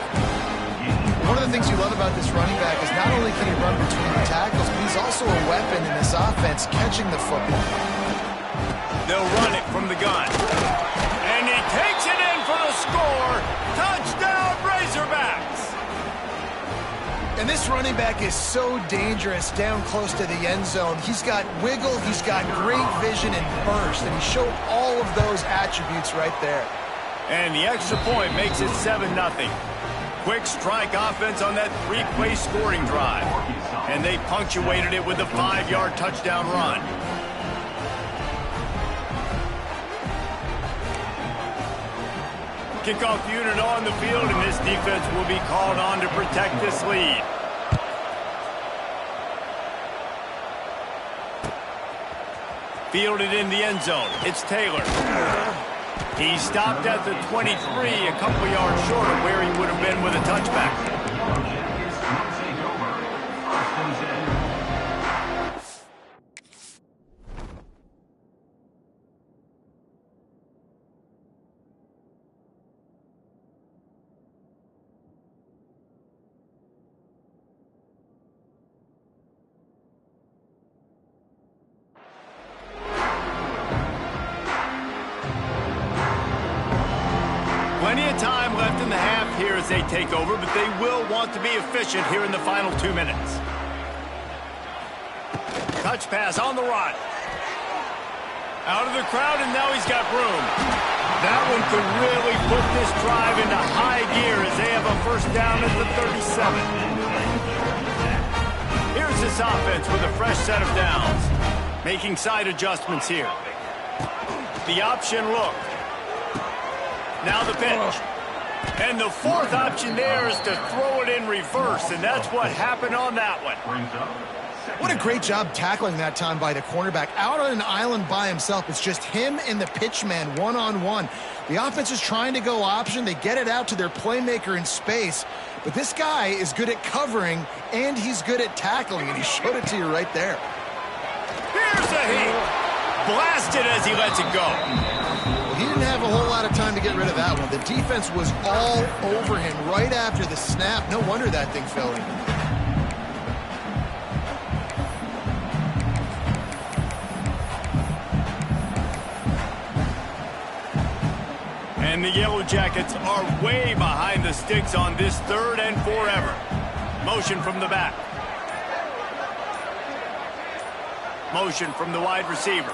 One of the things you love about this running back is not only can he run between the tackles, but he's also a weapon in this offense catching the football. They'll run it from the gun. And he takes it in for the score. Touchdown, Razorbacks! And this running back is so dangerous down close to the end zone. He's got wiggle, he's got great vision and burst, and he showed all of those attributes right there. And the extra point makes it 7-0. Quick strike offense on that 3-play scoring drive. And they punctuated it with a 5-yard touchdown run. Kickoff unit on the field, and this defense will be called on to protect this lead. Fielded in the end zone. It's Taylor. He stopped at the 23, a couple yards short of where he would have been with a touchback. Plenty of time left in the half here as they take over, but they will want to be efficient here in the final 2 minutes. Touch pass on the run. Out of the crowd, and now he's got room. That one could really put this drive into high gear as they have a first down at the 37. Here's this offense with a fresh set of downs. Making side adjustments here. The option look. Now the pitch. And the fourth option there is to throw it in reverse, and that's what happened on that one. What a great job tackling that time by the cornerback. Out on an island by himself. It's just him and the pitch man one-on-one. The offense is trying to go option. They get it out to their playmaker in space. But this guy is good at covering, and he's good at tackling, and he showed it to you right there. Here's a heat. Blasted as he lets it go. He didn't have a whole lot of time to get rid of that one. The defense was all over him right after the snap. No wonder that thing fell in. And the Yellow Jackets are way behind the sticks on this 3rd and forever. Motion from the back. Motion from the wide receiver.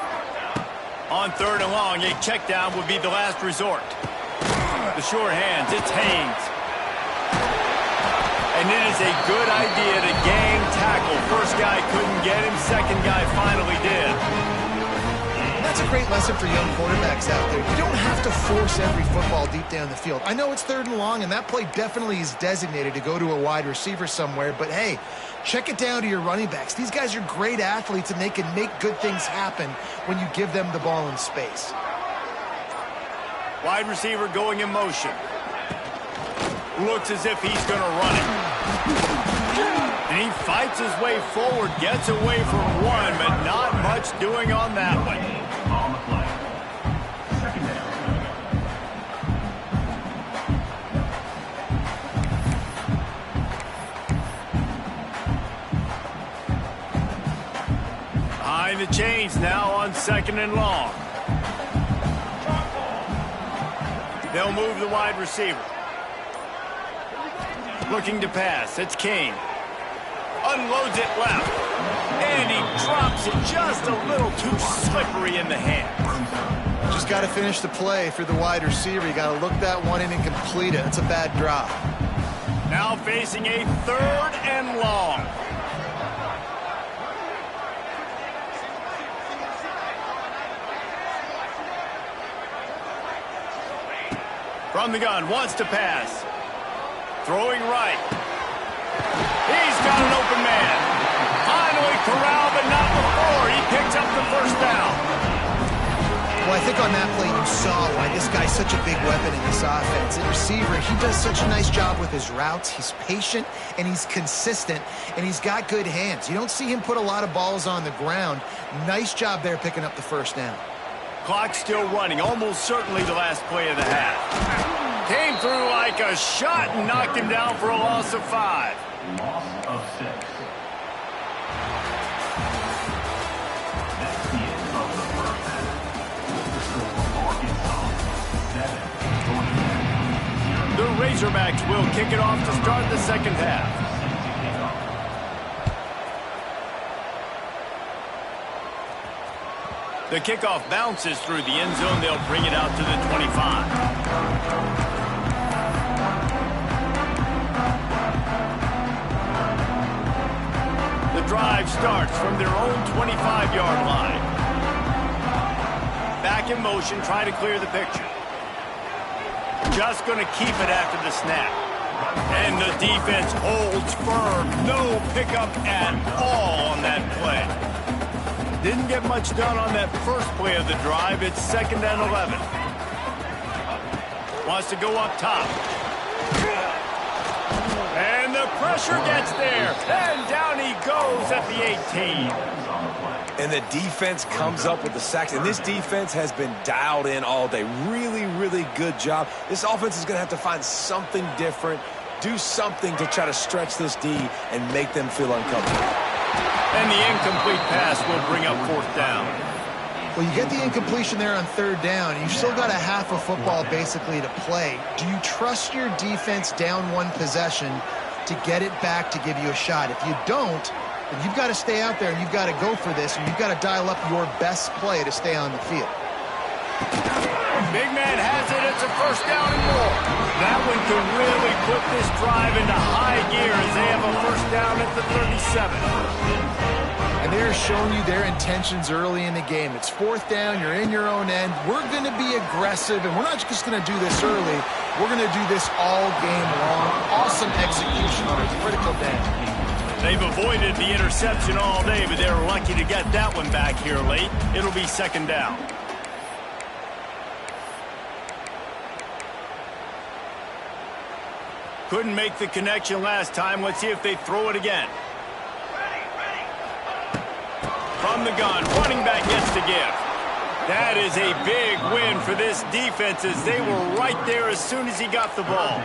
On 3rd and long, a check down would be the last resort. The sure hands, it's Haynes. And it is a good idea to gang tackle. First guy couldn't get him, second guy finally did. That's a great lesson for young quarterbacks out there. You don't have to force every football deep down the field. I know it's 3rd and long, and that play definitely is designated to go to a wide receiver somewhere, but hey, check it down to your running backs. These guys are great athletes, and they can make good things happen when you give them the ball in space. Wide receiver going in motion. Looks as if he's going to run it. And he fights his way forward, gets away from one, but not much doing on that one. On the play. Second down. Behind the chains now on 2nd and long. They'll move the wide receiver. Looking to pass. It's Kane. Unloads it left. And he drops it just a little too slippery in the hands. Just got to finish the play for the wide receiver. You got to look that one in and complete it. It's a bad drop. Now facing a 3rd and long. From the gun, wants to pass. Throwing right. He's got an open man. Finally corralled, but not before. He picks up the first down. Well, I think on that play you saw why this guy's such a big weapon in this offense. At receiver, he does such a nice job with his routes. He's patient, and he's consistent, and he's got good hands. You don't see him put a lot of balls on the ground. Nice job there picking up the first down. Clock still running, almost certainly the last play of the half. Came through like a shot and knocked him down for a loss of 5. Loss of 6. That's the end of the first half. The score, Arkansas 7. The Razorbacks will kick it off to start the second half. The kickoff bounces through the end zone. They'll bring it out to the 25. The drive starts from their own 25-yard line. Back in motion, try to clear the picture. Just going to keep it after the snap. And the defense holds firm. No pickup at all on that play. Didn't get much done on that first play of the drive. It's 2nd and 11. Wants to go up top. And the pressure gets there. And down he goes at the 18. And the defense comes up with the sacks. And this defense has been dialed in all day. Really, really good job. This offense is going to have to find something different, do something to try to stretch this D and make them feel uncomfortable. And the incomplete pass will bring up 4th down. Well, you get the incompletion there on 3rd down. You've still got a half of football basically to play. Do you trust your defense down 1 possession to get it back to give you a shot? If you don't, then you've got to stay out there and you've got to go for this, and you've got to dial up your best play to stay on the field. Big man has it. It's a 1st down and more. That one can really put this drive into high gear as they have a 1st down at the 37. And they're showing you their intentions early in the game. It's 4th down. You're in your own end. We're going to be aggressive, and we're not just going to do this early. We're going to do this all game long. Awesome execution on a critical down. They've avoided the interception all day, but they're lucky to get that one back here late. It'll be 2nd down. Couldn't make the connection last time. Let's see if they throw it again. From the gun, running back gets to give. That is a big win for this defense as they were right there as soon as he got the ball.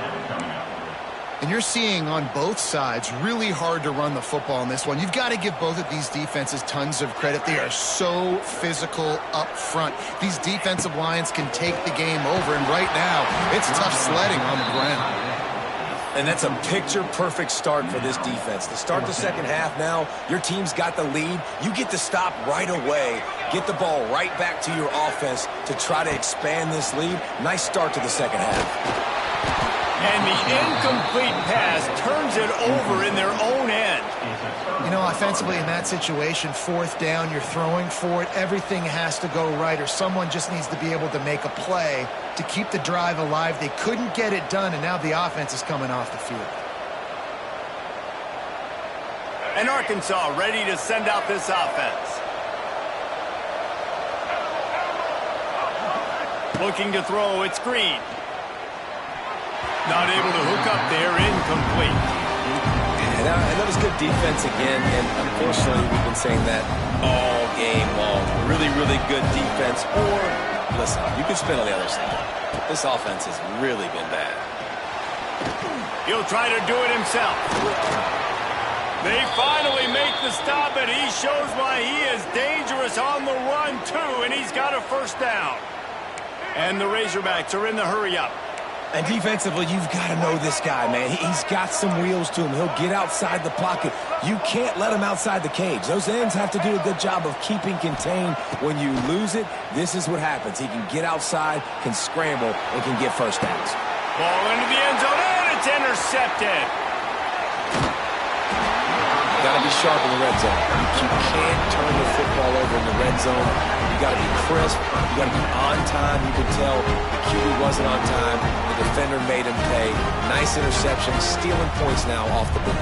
And you're seeing on both sides really hard to run the football in this one. You've got to give both of these defenses tons of credit. They are so physical up front. These defensive lines can take the game over, and right now it's tough sledding on the ground. And that's a picture-perfect start for this defense. To start the second half now, your team's got the lead. You get to stop right away, get the ball right back to your offense to try to expand this lead. Nice start to the second half. And the incomplete pass turns it over in their own end. You know, offensively in that situation, 4th down, you're throwing for it. Everything has to go right, or someone just needs to be able to make a play to keep the drive alive. They couldn't get it done, and now the offense is coming off the field. And Arkansas ready to send out this offense. Looking to throw, it's Green. Not able to hook up there, incomplete. And that was good defense again, and unfortunately we've been saying that all game long. Really, really good defense. Or, listen, you can spin on the other side. This offense has really been bad. He'll try to do it himself. They finally make the stop, and he shows why he is dangerous on the run, too, and he's got a 1st down. And the Razorbacks are in the hurry-up. And defensively, you've got to know this guy, man. He's got some wheels to him. He'll get outside the pocket. You can't let him outside the cage. Those ends have to do a good job of keeping contained. When you lose it, this is what happens. He can get outside, can scramble, and can get 1st downs. Ball into the end zone, and it's intercepted. Got to be sharp in the red zone. You can't turn the football over in the red zone. You got to be crisp. You got to be on time. You can tell the QB wasn't on time. The defender made him pay. Nice interception, stealing points now off the board.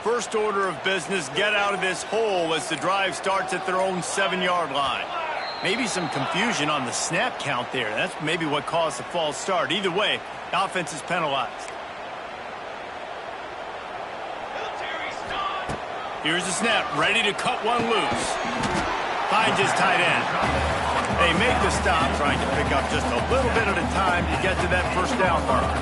First order of business, get out of this hole as the drive starts at their own 7-yard line. Maybe some confusion on the snap count there. That's maybe what caused the false start. Either way, the offense is penalized. Here's the snap, ready to cut one loose. Finds his tight end. They make the stop, trying to pick up just a little bit at a time to get to that first down marker.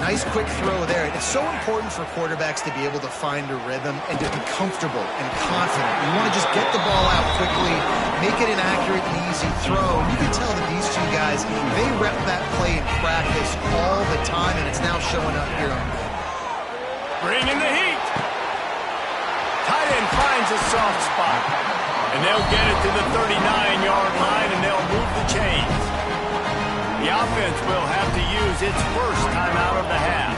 Nice quick throw there. It's so important for quarterbacks to be able to find a rhythm and to be comfortable and confident. You want to just get the ball out quickly, make it an accurate and easy throw. You can tell that these two guys, they rep that play in practice all the time, and it's now showing up here on them. Bring in the heat. Tight end finds a soft spot. And they'll get it to the 39-yard line, and they'll move the chains. The offense will have to use its first timeout of the half.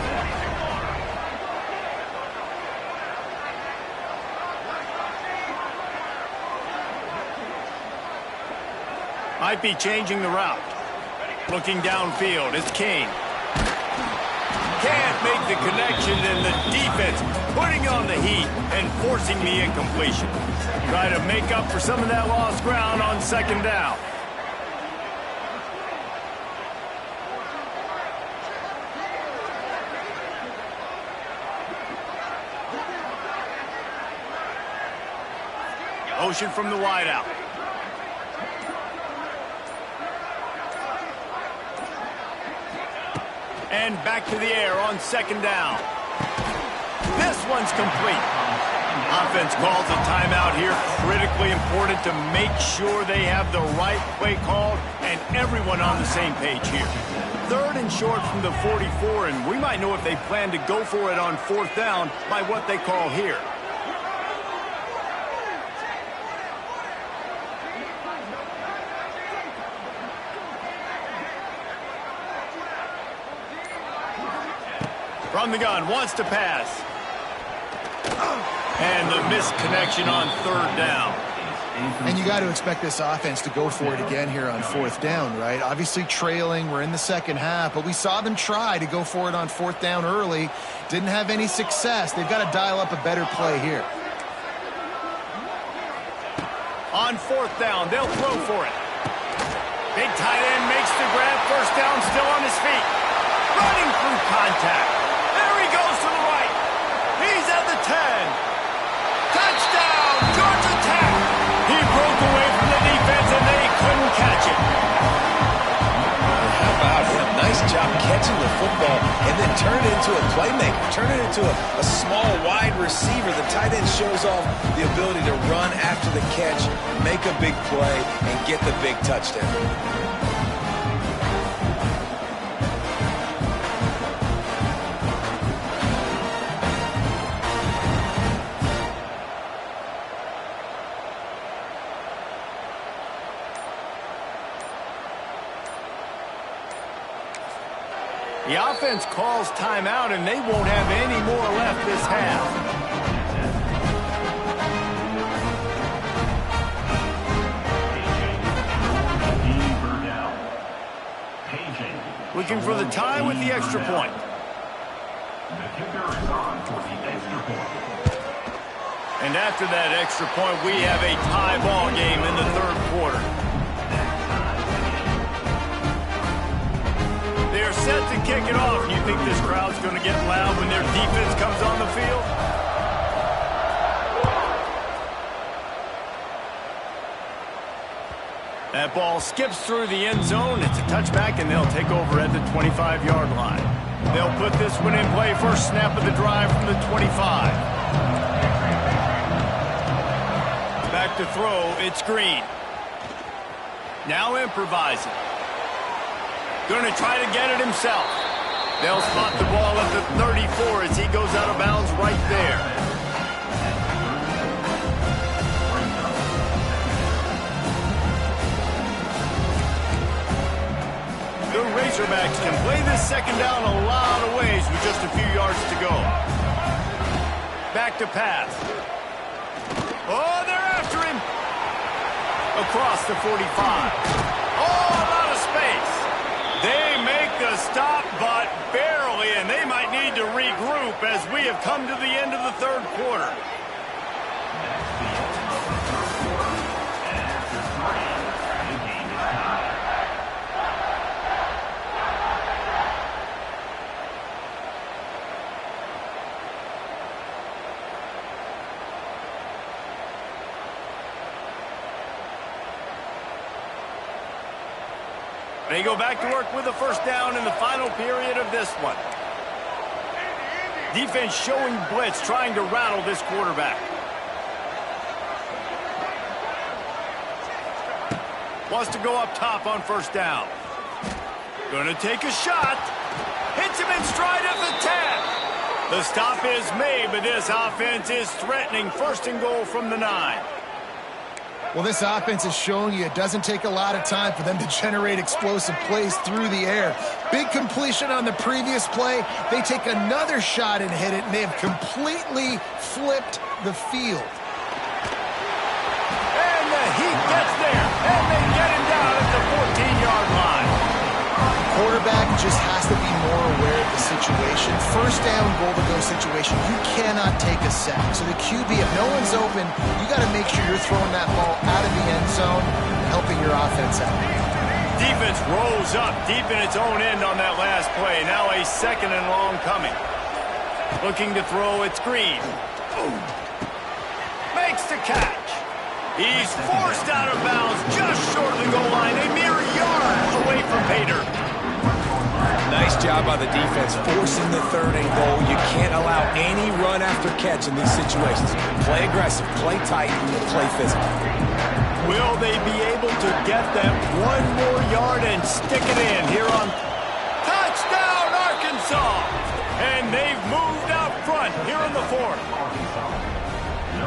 Might be changing the route. Looking downfield, it's King. Can't make the connection, and the defense putting on the heat and forcing the incompletion. Try to make up for some of that lost ground on second down. Motion from the wideout. And back to the air on second down. This one's complete. Offense calls a timeout here. Critically important to make sure they have the right play called and everyone on the same page here. Third and short from the 44, and we might know if they plan to go for it on fourth down by what they call here. From the gun, wants to pass. And the missed connection on third down. And you got to expect this offense to go for it again here on fourth down, right? Obviously trailing, we're in the second half, but we saw them try to go for it on fourth down early. Didn't have any success. They've got to dial up a better play here. On fourth down, they'll throw for it. Big tight end makes the grab, first down, still on his feet. Running through contact. There he goes to the right. He's at the 10. Touchdown, Georgia Tech. He broke away from the defense and they couldn't catch it. How about him? Nice job catching the football and then turn it into a playmaker. Turn it into a small wide receiver. The tight end shows off the ability to run after the catch, make a big play, and get the big touchdown. The offense calls timeout, and they won't have any more left this half. Looking for the tie with the extra point. The kicker is on for the extra point. And after that extra point, we have a tie ball game in the third quarter. They're set to kick it off. You think this crowd's going to get loud when their defense comes on the field? That ball skips through the end zone. It's a touchback, and they'll take over at the 25-yard line. They'll put this one in play. First snap of the drive from the 25. Back to throw. It's Green. Now improvising. Going to try to get it himself. They'll spot the ball at the 34 as he goes out of bounds right there. The Razorbacks can play this second down a lot of ways with just a few yards to go. Back to pass. Oh, they're after him. Across the 45. Oh, out of space. They make the stop, but barely And they might need to regroup as we have come to the end of the third quarter. That's the end of the third quarter. And after 3, the game is tied. They go back to work with a first down in the final period of this one. Defense showing blitz, trying to rattle this quarterback. Wants to go up top on first down. Gonna take a shot. Hits him in stride at the 10. The stop is made, but this offense is threatening first and goal from the 9. Well, this offense is showing you it doesn't take a lot of time for them to generate explosive plays through the air. Big completion on the previous play. They take another shot and hit it, and they have completely flipped the field. And the Heat gets there, and they get him down at the 14-yard line. Quarterback just has to be more aware of the situation. First down, goal-to-go situation, you cannot take a sack. So the QB, if no one's open, you got to make sure you're throwing that ball out of the end zone and helping your offense out. Defense rolls up deep in its own end on that last play. Now a second and long coming. Looking to throw, it's Green. Makes the catch. He's forced out of bounds just short of the goal line, a mere yard away from Pater. Nice job by the defense forcing the third and goal. You can't allow any run after catch in these situations. Play aggressive, play tight, play physical. Will they be able to get that one more yard and stick it in here on touchdown Arkansas? And they've moved out front here in the fourth.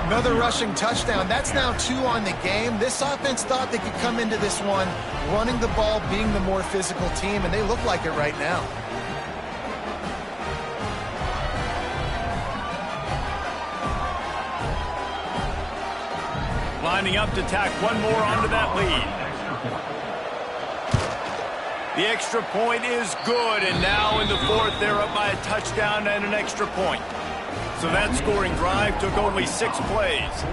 Another rushing touchdown. That's now 2 on the game. This offense thought they could come into this one running the ball, being the more physical team, and they look like it right now. Lining up to tack one more onto that lead. The extra point is good, and now in the fourth, they're up by a touchdown and an extra point. So that scoring drive took only 6 plays,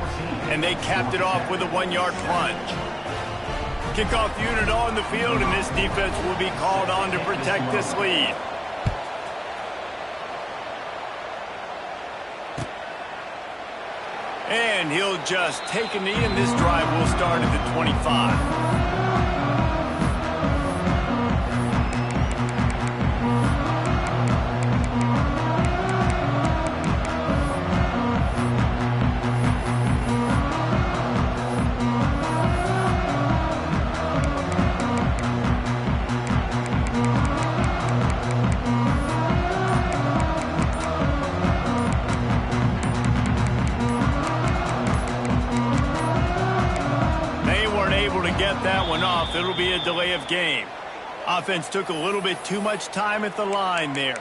and they capped it off with a 1-yard plunge. Kickoff unit on the field, and this defense will be called on to protect this lead. And he'll just take a knee, and this drive will start at the 25. That one off. It'll be a delay of game. Offense took a little bit too much time at the line there.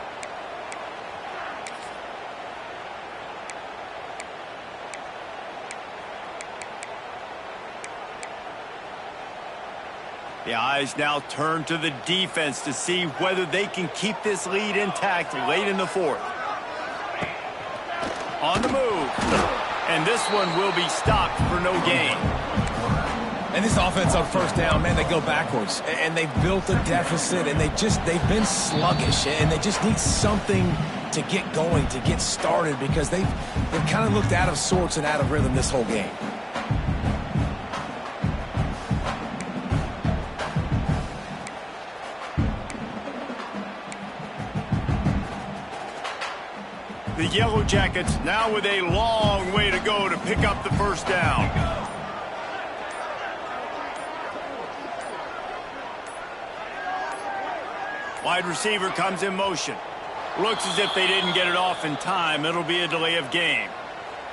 The eyes now turn to the defense to see whether they can keep this lead intact late in the fourth. On the move. And this one will be stopped for no gain. And this offense on first down, man, they go backwards. And they've built a deficit, and they've been sluggish. And they just need something to get going, to get started, because they've kind of looked out of sorts and out of rhythm this whole game. The Yellow Jackets now with a long way to go to pick up the first down. Wide receiver comes in motion. Looks as if they didn't get it off in time. It'll be a delay of game.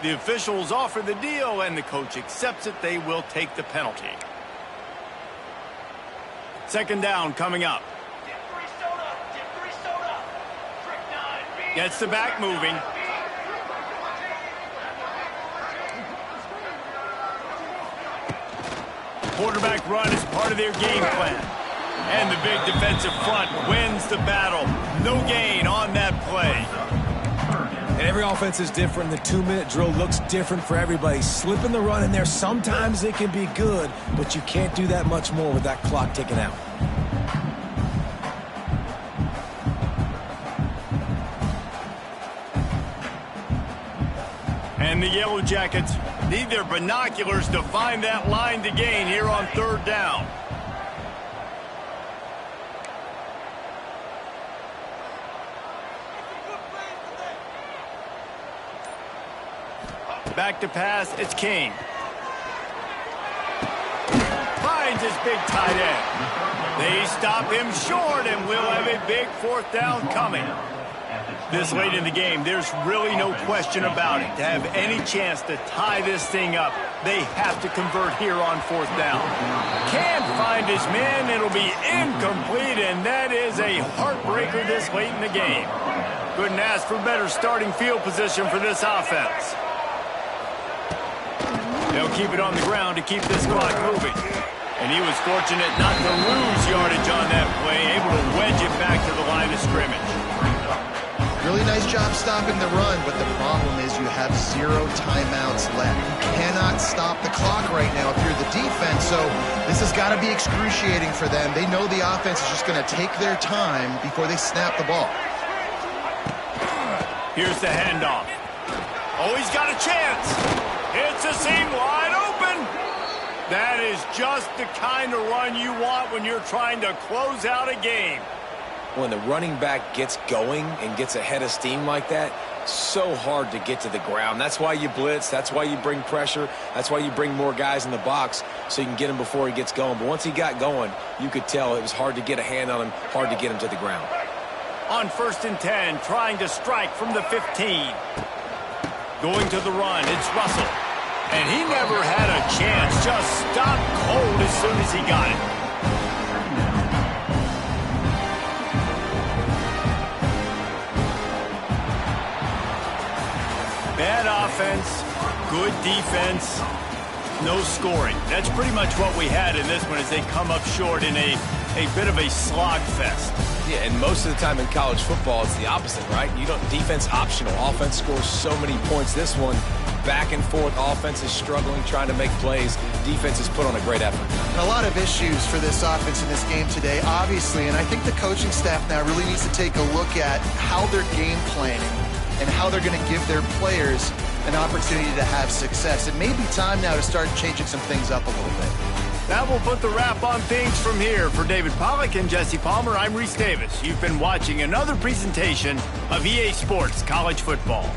The officials offer the deal, and the coach accepts it. They will take the penalty. Second down coming up. Gets the back moving. Quarterback run is part of their game plan. And the big defensive front wins the battle. No gain on that play. And every offense is different. The 2-minute drill looks different for everybody. Slipping the run in there, sometimes it can be good, but you can't do that much more with that clock ticking out. And the Yellow Jackets need their binoculars to find that line to gain here on 3rd down. Back to pass, it's King. Finds his big tight end. They stop him short, and we'll have a big 4th down coming. This late in the game, there's really no question about it. To have any chance to tie this thing up, they have to convert here on 4th down. Can't find his man. It'll be incomplete, and that is a heartbreaker this late in the game. Couldn't ask for better starting field position for this offense. They'll keep it on the ground to keep this clock moving. And he was fortunate not to lose yardage on that play, able to wedge it back to the line of scrimmage. Really nice job stopping the run, but the problem is you have 0 timeouts left. You cannot stop the clock right now if you're the defense, so this has got to be excruciating for them. They know the offense is just going to take their time before they snap the ball. Here's the handoff. Oh, he's got a chance. It's a seam wide open. That is just the kind of run you want when you're trying to close out a game. When the running back gets going and gets ahead of steam like that, so hard to get to the ground. That's why you blitz. That's why you bring pressure. That's why you bring more guys in the box so you can get him before he gets going. But once he got going, you could tell it was hard to get a hand on him, hard to get him to the ground. On 1st and 10, trying to strike from the 15. Going to the run, it's Russell. And he never had a chance, just stopped cold as soon as he got it. Bad offense, good defense, no scoring. That's pretty much what we had in this one as they come up short in a bit of a slogfest. Yeah, and most of the time in college football, it's the opposite, right? You don't defense optional. Offense scores so many points. This one, back and forth. Offense is struggling, trying to make plays. Defense has put on a great effort. And a lot of issues for this offense in this game today, obviously, and I think the coaching staff now really needs to take a look at how they're game planning and how they're going to give their players an opportunity to have success. It may be time now to start changing some things up a little bit. That will put the wrap on things from here. For David Pollack and Jesse Palmer, I'm Reese Davis. You've been watching another presentation of EA Sports College Football.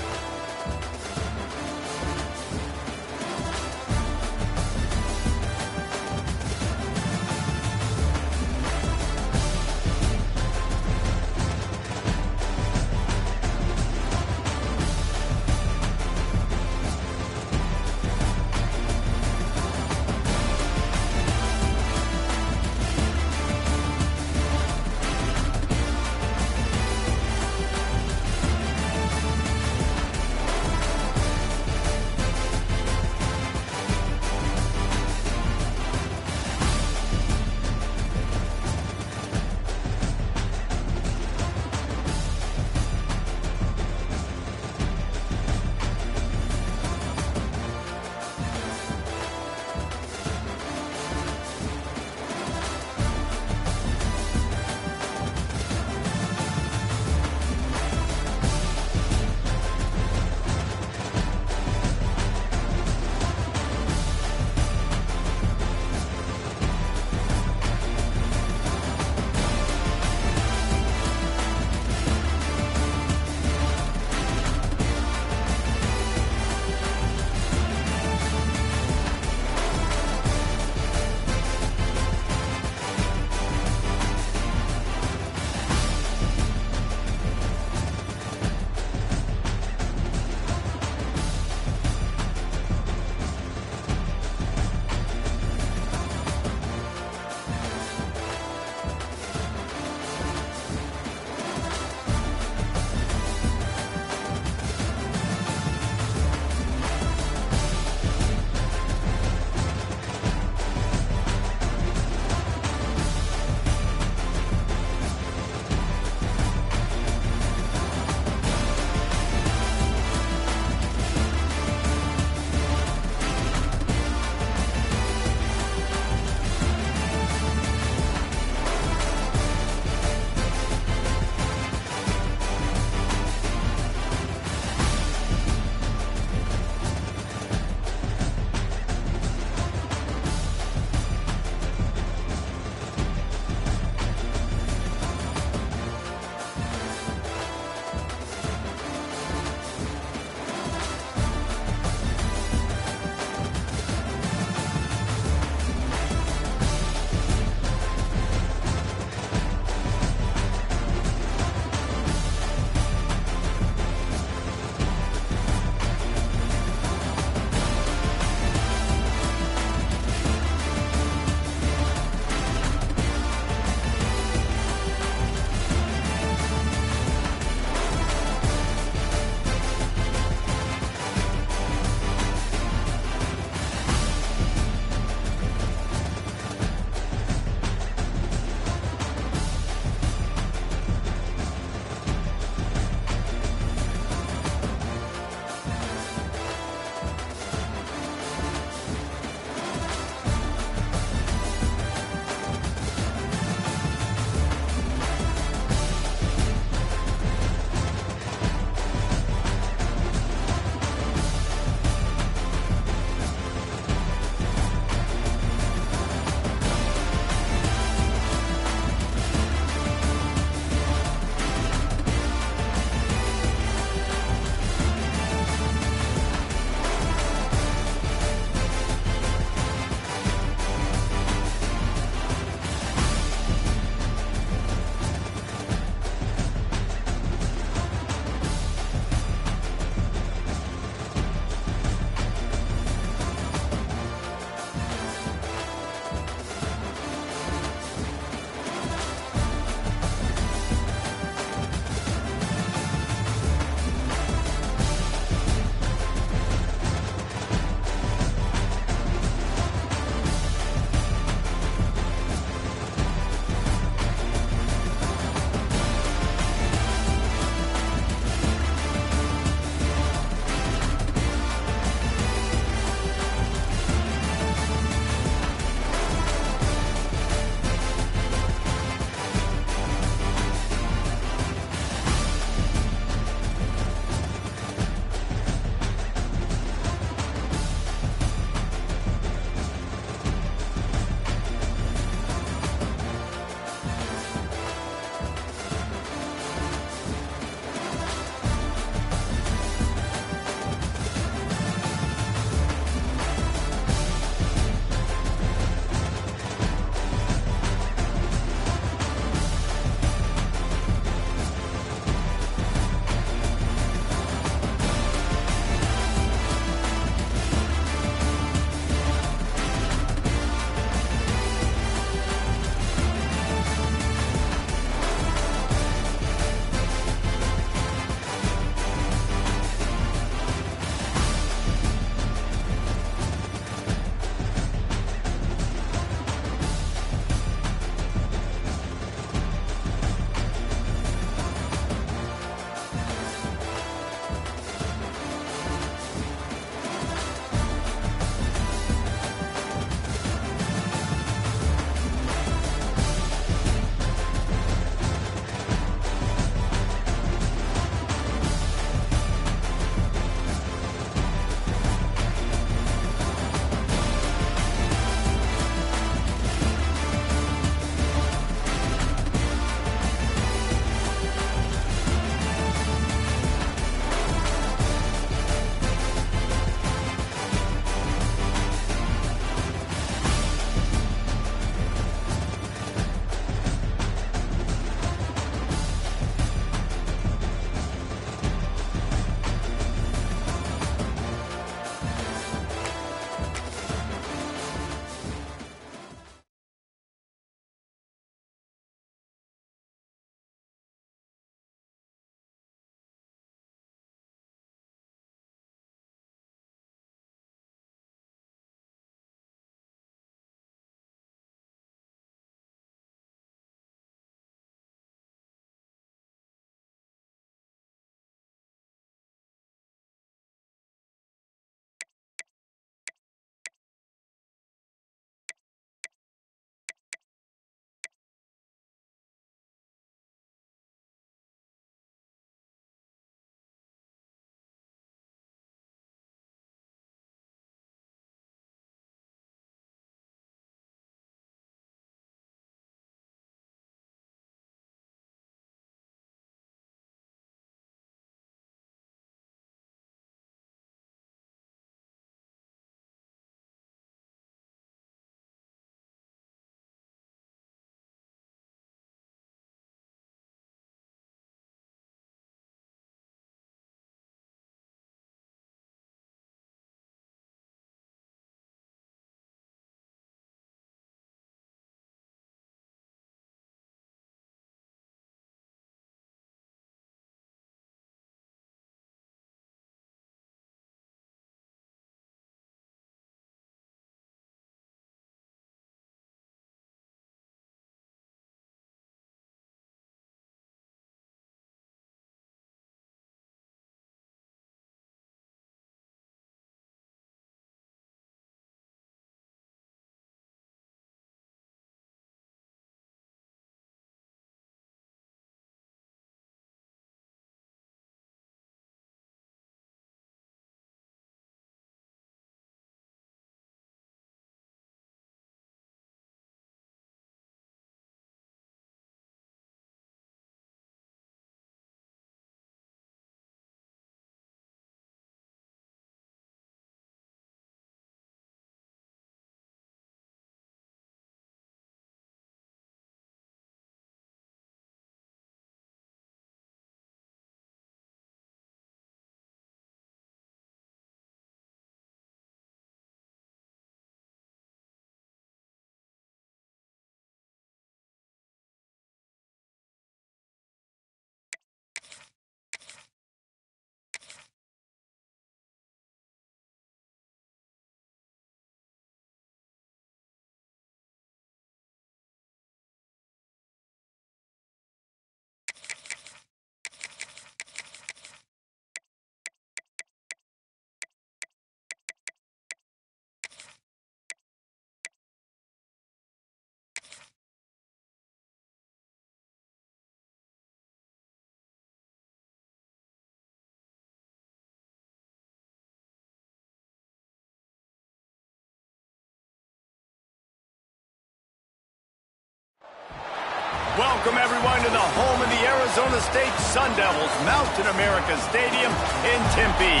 Welcome, everyone, to the home of the Arizona State Sun Devils, Mountain America Stadium in Tempe.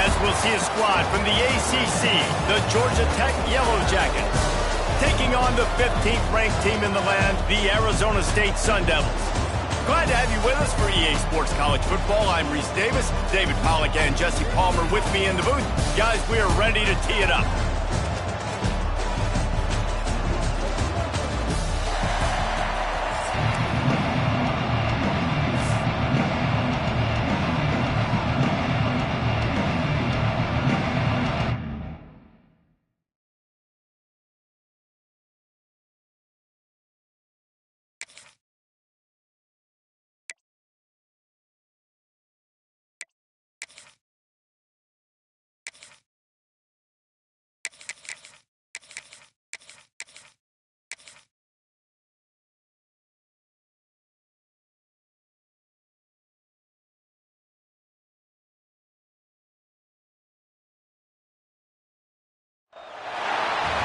As we'll see a squad from the ACC, the Georgia Tech Yellow Jackets, taking on the 15th-ranked team in the land, the Arizona State Sun Devils. Glad to have you with us for EA Sports College Football. I'm Reese Davis, David Pollack and Jesse Palmer with me in the booth. Guys, we are ready to tee it up.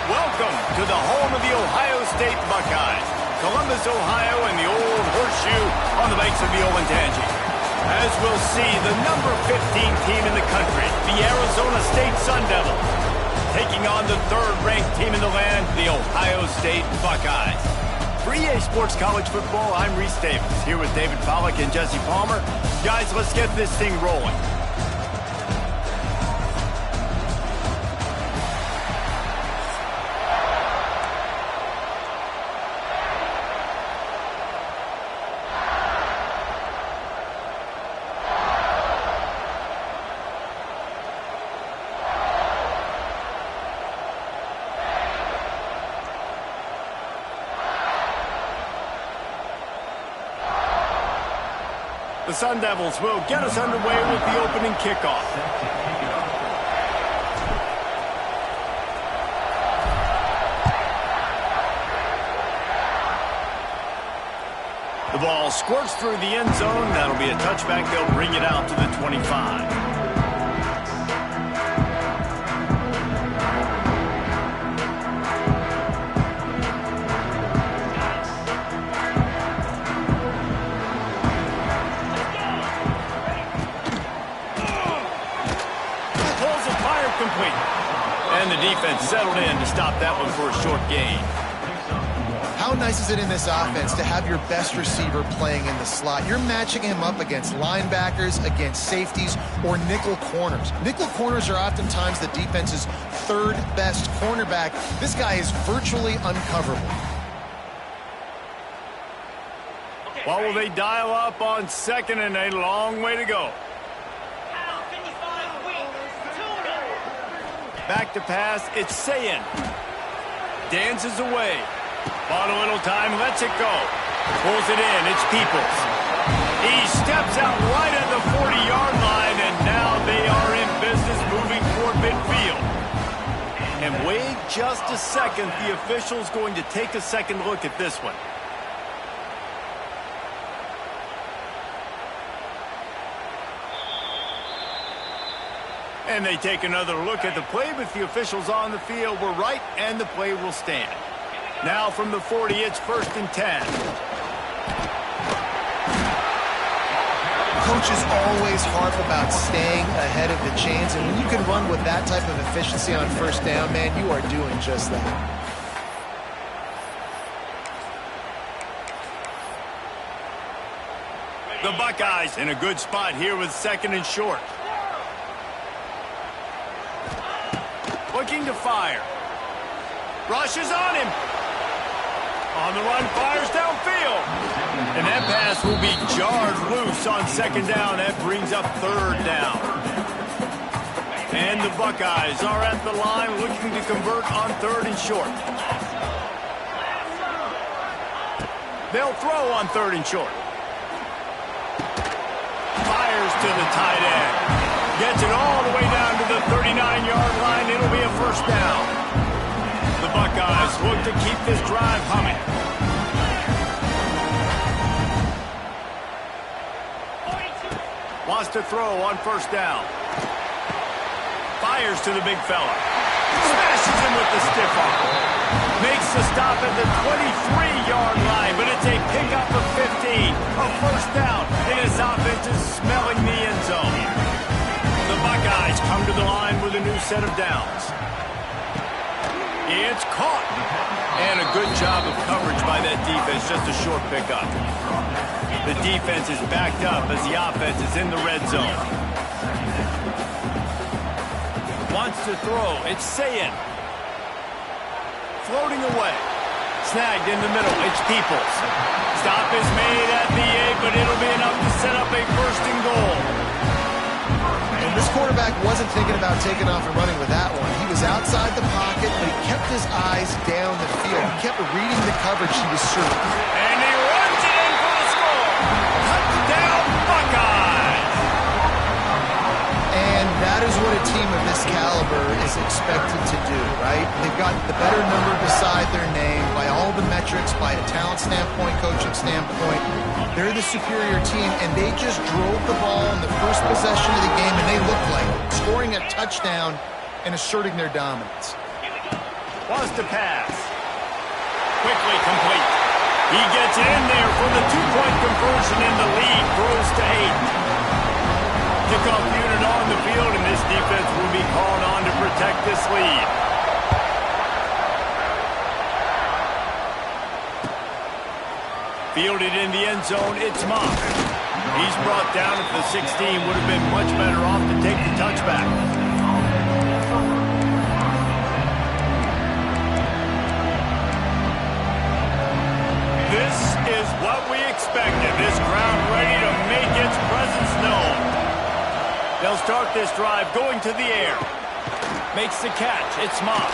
Welcome to the home of the Ohio State Buckeyes, Columbus, Ohio, and the old horseshoe on the banks of the Ncaa26. As we'll see, the number 15 team in the country, the Arizona State Sun Devils, taking on the third-ranked team in the land, the Ohio State Buckeyes. For EA Sports College Football, I'm Reese Davis, here with David Pollack and Jesse Palmer. Guys, let's get this thing rolling. The Sun Devils will get us underway with the opening kickoff. The ball squirts through the end zone. That'll be a touchback. They'll bring it out to the 25. Complete. And the defense settled in to stop that one for a short gain. How nice is it in this offense to have your best receiver playing in the slot? You're matching him up against linebackers, against safeties, or nickel corners. Nickel corners are oftentimes the defense's third best cornerback. This guy is virtually uncoverable. What will they dial up on second and a long way to go? Back to pass, it's Sayin. Dances away. Bought a little time, lets it go. Pulls it in, it's Peoples. He steps out right at the 40-yard line, and now they are in business moving toward midfield. And wait just a second, the official's going to take a second look at this one. And they take another look at the play, but the officials on the field were right, and the play will stand. Now from the 40, it's 1st and 10. Coaches always harp about staying ahead of the chains, and when you can run with that type of efficiency on 1st down, man, you are doing just that. The Buckeyes in a good spot here with 2nd and short. Looking to fire. Rushes on him. On the run, fires downfield. And that pass will be jarred loose on 2nd down. That brings up 3rd down. And the Buckeyes are at the line looking to convert on 3rd and short. They'll throw on 3rd and short. Fires to the tight end. Gets it all the way down to the 39-yard line. It'll be a 1st down. The Buckeyes look to keep this drive humming. Wants to throw on 1st down. Fires to the big fella. Smashes him with the stiff arm. Makes the stop at the 23-yard line, but it's a pickup of 15. A first down, and his offense is smelling the end zone. The Buckeyes come to the line with a new set of downs. It's caught. And a good job of coverage by that defense, just a short pickup. The defense is backed up as the offense is in the red zone. Wants to throw. It's Sayin. Floating away. Snagged in the middle. It's Peoples. Stop is made at the 8, but it'll be enough to set up a first and goal. And this quarterback wasn't thinking about taking off and running with that one. He was outside the pocket, but he kept his eyes down the field. He kept reading the coverage he was serving. And he runs it in for the score. Touchdown, Buckeyes. And that is what a team of this caliber is expected to do, right? They've got the better number beside their name by all the metrics, by a talent standpoint, coaching standpoint. They're the superior team, and they just drove the ball in the first possession of the game, and they looked like scoring a touchdown and asserting their dominance. Wants to pass. Quickly complete. He gets in there for the two-point conversion, and the lead grows to 8. Kickoff unit on the field, and this defense will be called on to protect this lead. Fielded in the end zone, it's Mock. He's brought down at the 16, would have been much better off to take the touchback. This is what we expected. This crowd ready to make its presence known. They'll start this drive going to the air. Makes the catch. It's Moss.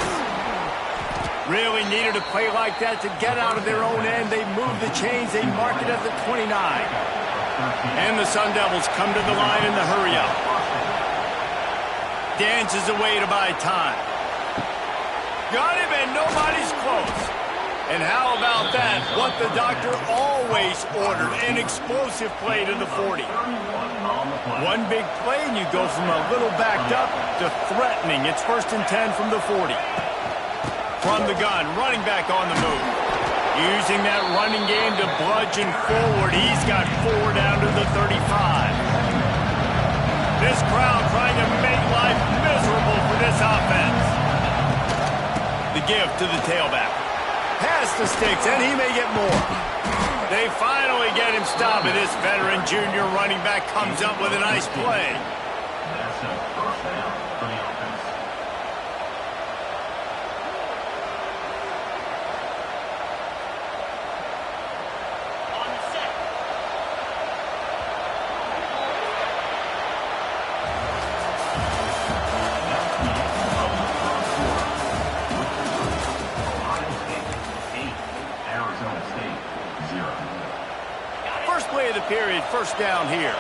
Really needed a play like that to get out of their own end. They move the chains. They mark it at the 29. And the Sun Devils come to the line in the hurry-up. Dances away to buy time. Got him, and nobody's close. And how about that? What the doctor always ordered, an explosive play to the 40. One big play, and you go from a little backed up to threatening. It's 1st and 10 from the 40. From the gun, running back on the move. Using that running game to bludgeon forward. He's got 4 down to the 35. This crowd trying to make life miserable for this offense. The give to the tailback. Pass the sticks, and he may get more. They finally get him stopped, and this veteran junior running back comes up with a nice play. That's a first down for the offense. Play of the period, first down here.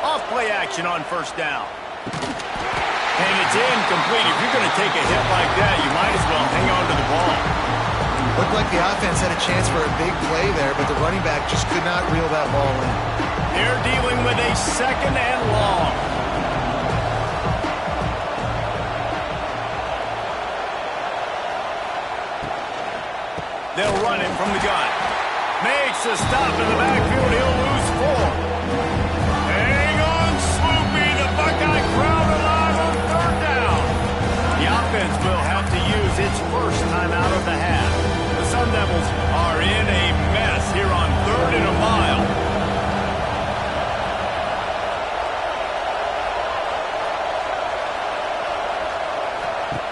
Off play action on first down. And it's incomplete. If you're going to take a hit like that, you might as well hang on to the ball. Looked like the offense had a chance for a big play there, but the running back just could not reel that ball in. They're dealing with a 2nd and long. They'll run him from the gun. Makes a stop in the backfield. He'll lose 4. Hang on, Sloopy. The Buckeye crowd alive on 3rd down. The offense will have to use its first time out of the half. The Sun Devils are in a mess here on 3rd and a mile.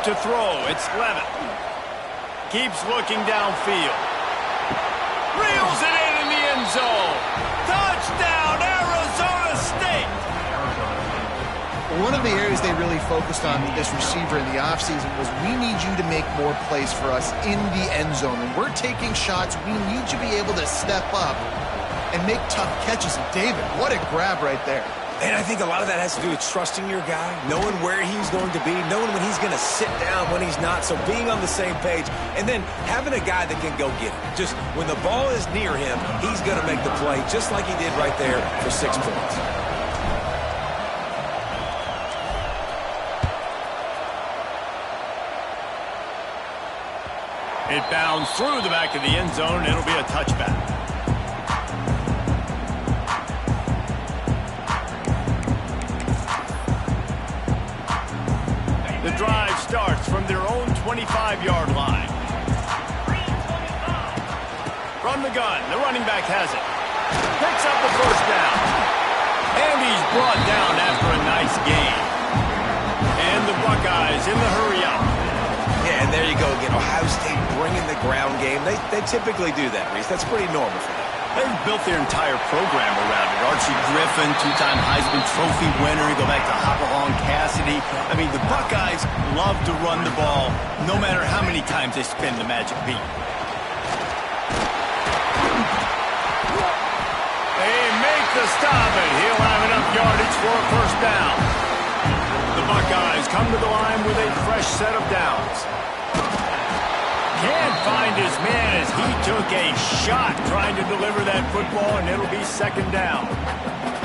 To throw, it's Levitt. Keeps looking downfield. Reels it in the end zone. Touchdown, Arizona State. One of the areas they really focused on with this receiver in the offseason was we need you to make more plays for us in the end zone. When we're taking shots, we need you to be able to step up and make tough catches. And David, what a grab right there. And I think a lot of that has to do with trusting your guy, knowing where he's going to be, knowing when he's going to sit down, when he's not, so being on the same page, and then having a guy that can go get it. Just when the ball is near him, he's going to make the play, just like he did right there for 6 points. It bounds through the back of the end zone. It'll be a touchback. The drive starts from their own 25-yard line. From the gun, the running back has it. Picks up the first down. And he's brought down after a nice gain. And the Buckeyes in the hurry-up. Yeah, and there you go again. Ohio State bringing the ground game. They typically do that, Reese. That's pretty normal for them. They've built their entire program around it. Archie Griffin, two-time Heisman Trophy winner. You go back to Hopalong Cassidy. I mean, the Buckeyes love to run the ball no matter how many times they spin the magic beat. They make the stop, and he'll have enough yardage for a first down. The Buckeyes come to the line with a fresh set of downs. Can't find his man as he took a shot trying to deliver that football, and it'll be second down.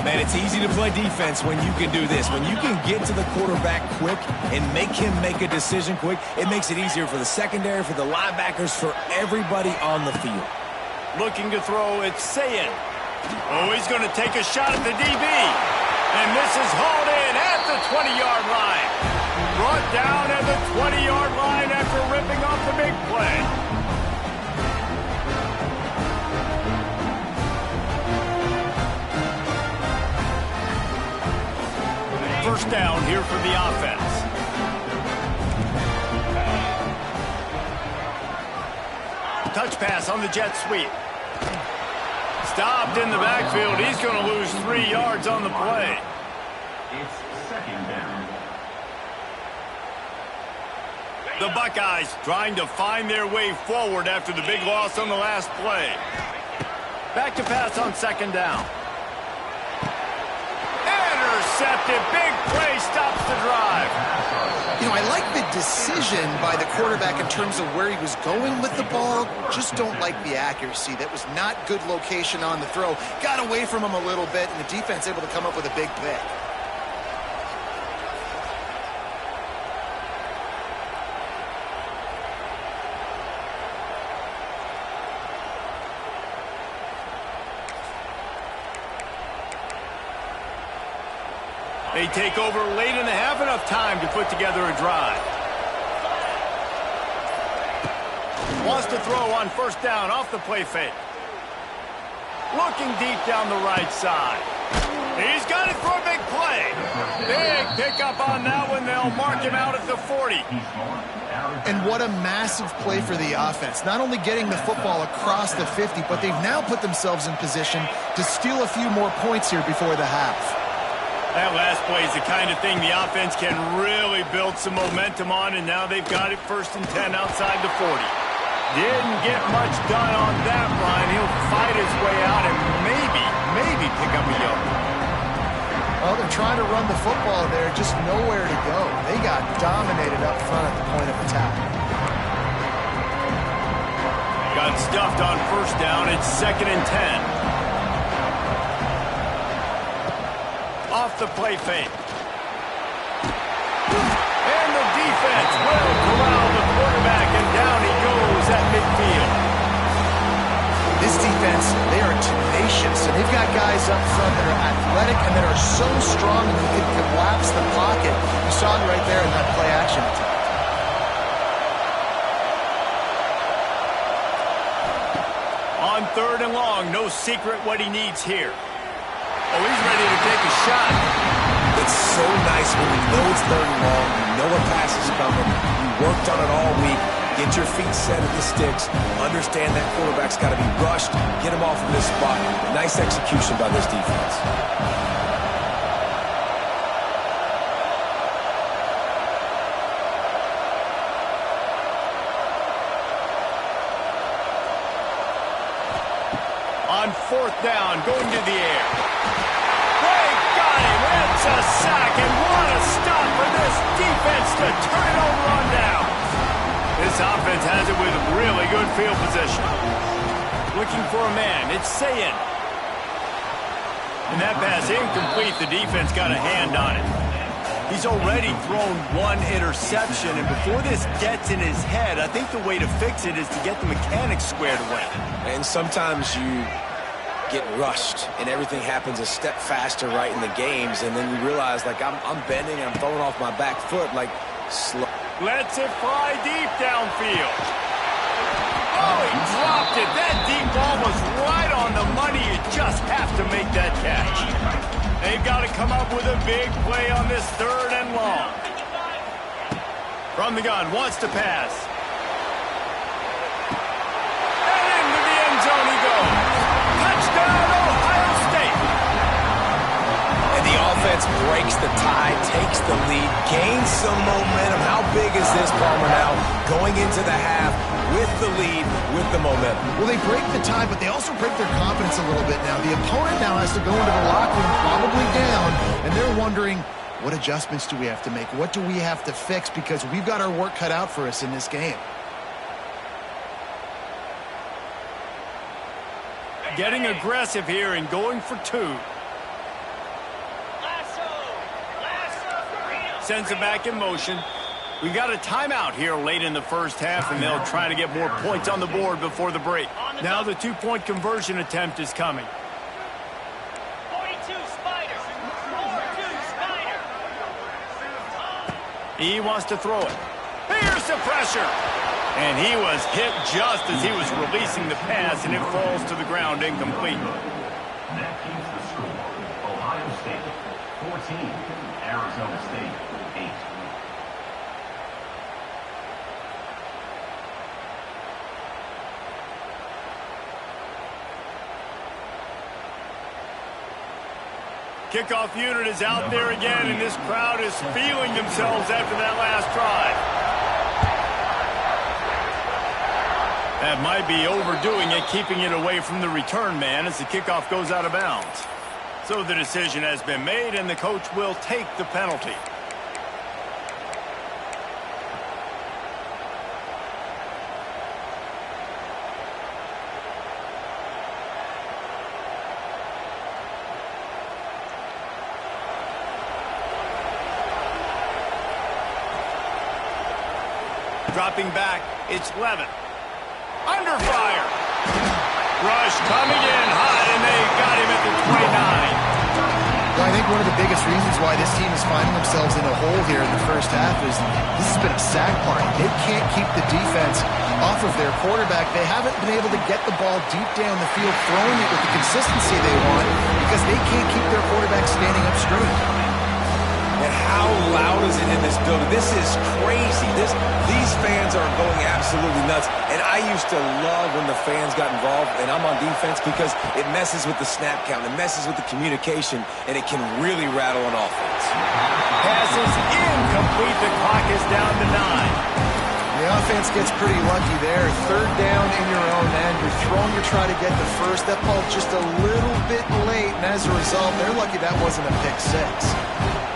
Man, it's easy to play defense when you can do this. When you can get to the quarterback quick and make him make a decision quick, it makes it easier for the secondary, for the linebackers, for everybody on the field. Looking to throw, it's Ncaa26. Oh, he's going to take a shot at the DB. And this is hauled in at the 20-yard line. Brought down at the 20-yard line after ripping off the big play. First down here for the offense. Touch pass on the jet sweep. Stopped in the backfield. He's going to lose 3 yards on the play. It's second down. The Buckeyes trying to find their way forward after the big loss on the last play. Back to pass on second down. Intercepted. Big play stops the drive. You know, I like the decision by the quarterback in terms of where he was going with the ball. Just don't like the accuracy. That was not good location on the throw. Got away from him a little bit, and the defense able to come up with a big pick. They take over late in the half, enough time to put together a drive. Wants to throw on first down off the play fake. Looking deep down the right side. He's got it for a big play. Big pickup on that one. They'll mark him out at the 40. And what a massive play for the offense. Not only getting the football across the 50, but they've now put themselves in position to steal a few more points here before the half. That last play is the kind of thing the offense can really build some momentum on, and now they've got it first and 10 outside the 40. Didn't get much done on that line. He'll fight his way out and maybe pick up a yard. Well, they're trying to run the football there, just nowhere to go. They got dominated up front at the point of attack. Got stuffed on first down. It's second and 10. Off the play fake. And the defense will corral the quarterback, and down he goes at midfield. This defense, they are tenacious, and they've got guys up front that are athletic and that are so strong and they can collapse the pocket. You saw it right there in that play action attempt. On third and long, no secret what he needs here. Oh, he's ready to take a shot. It's so nice when you know it's third and long, you know a pass is coming, you worked on it all week, get your feet set at the sticks, understand that quarterback's got to be rushed, get him off of this spot. Nice execution by this defense. On fourth down, going to the air. They got him. It's a sack, and what a stop for this defense to turn it over on down. This offense has it with really good field position. Looking for a man. It's Ncaa26. And that pass incomplete. The defense got a hand on it. He's already thrown one interception, and before this gets in his head, I think the way to fix it is to get the mechanics squared away. And sometimes you get rushed, and everything happens a step faster right in the games, and then you realize, like, I'm bending, I'm throwing off my back foot, like, slow. Lets it fly deep downfield. Oh, he dropped it. That deep ball was right on the money. You just have to make that catch. They've got to come up with a big play on this 3rd and long. From the gun, wants to pass. And into the end zone he goes. Touchdown, Ohio State. And the offense breaks the tie, takes the lead, gains some momentum. How big is this, Palmer, now? Going into the half with the lead, with the momentum. Well, they break the tie, but they also break their confidence a little bit now. The opponent now has to go into the locker room probably down, and they're wondering, what adjustments do we have to make? What do we have to fix? Because we've got our work cut out for us in this game. Getting aggressive here and going for 2. Sends it back in motion. We've got a timeout here late in the first half, and they'll try to get more points on the board before the break. Now the 2-point conversion attempt is coming. 42 Spider. 42 Spider. He wants to throw it. Here's the pressure. And he was hit just as he was releasing the pass, and it falls to the ground incomplete. That keeps the score. Ohio State 14, Arizona State 8. Kickoff unit is out there again, and this crowd is feeling themselves after that last drive. That might be overdoing it, keeping it away from the return man as the kickoff goes out of bounds. So the decision has been made, and the coach will take the penalty. Dropping back, it's Levin. Under fire. Rush coming in hot, and they got him at the 29. Well, I think one of the biggest reasons why this team is finding themselves in a hole here in the first half is this has been a sack party. They can't keep the defense off of their quarterback. They haven't been able to get the ball deep down the field, throwing it with the consistency they want because they can't keep their quarterback standing up straight. And how loud is it in this building? This is crazy. These fans are going absolutely nuts. And I used to love when the fans got involved, and I'm on defense because it messes with the snap count. It messes with the communication, and it can really rattle an offense. Pass is incomplete. The clock is down to 9. The offense gets pretty lucky there. 3rd down in your own end. You're throwing to try to get the first. That ball just a little bit late, and as a result, they're lucky that wasn't a pick 6.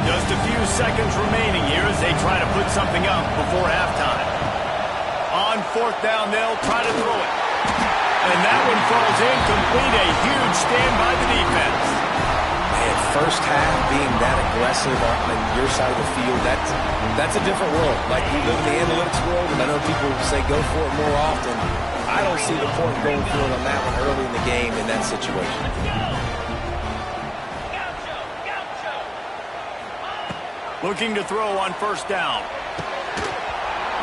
Just a few seconds remaining here as they try to put something up before halftime. On 4th down, they'll try to throw it. And that one falls incomplete. A huge stand by the defense. Man, first half being that aggressive on your side of the field, that's a different world. Like, you live in the analytics world, and I know people say go for it more often. I don't see the point going for it on that one early in the game in that situation. Looking to throw on 1st down.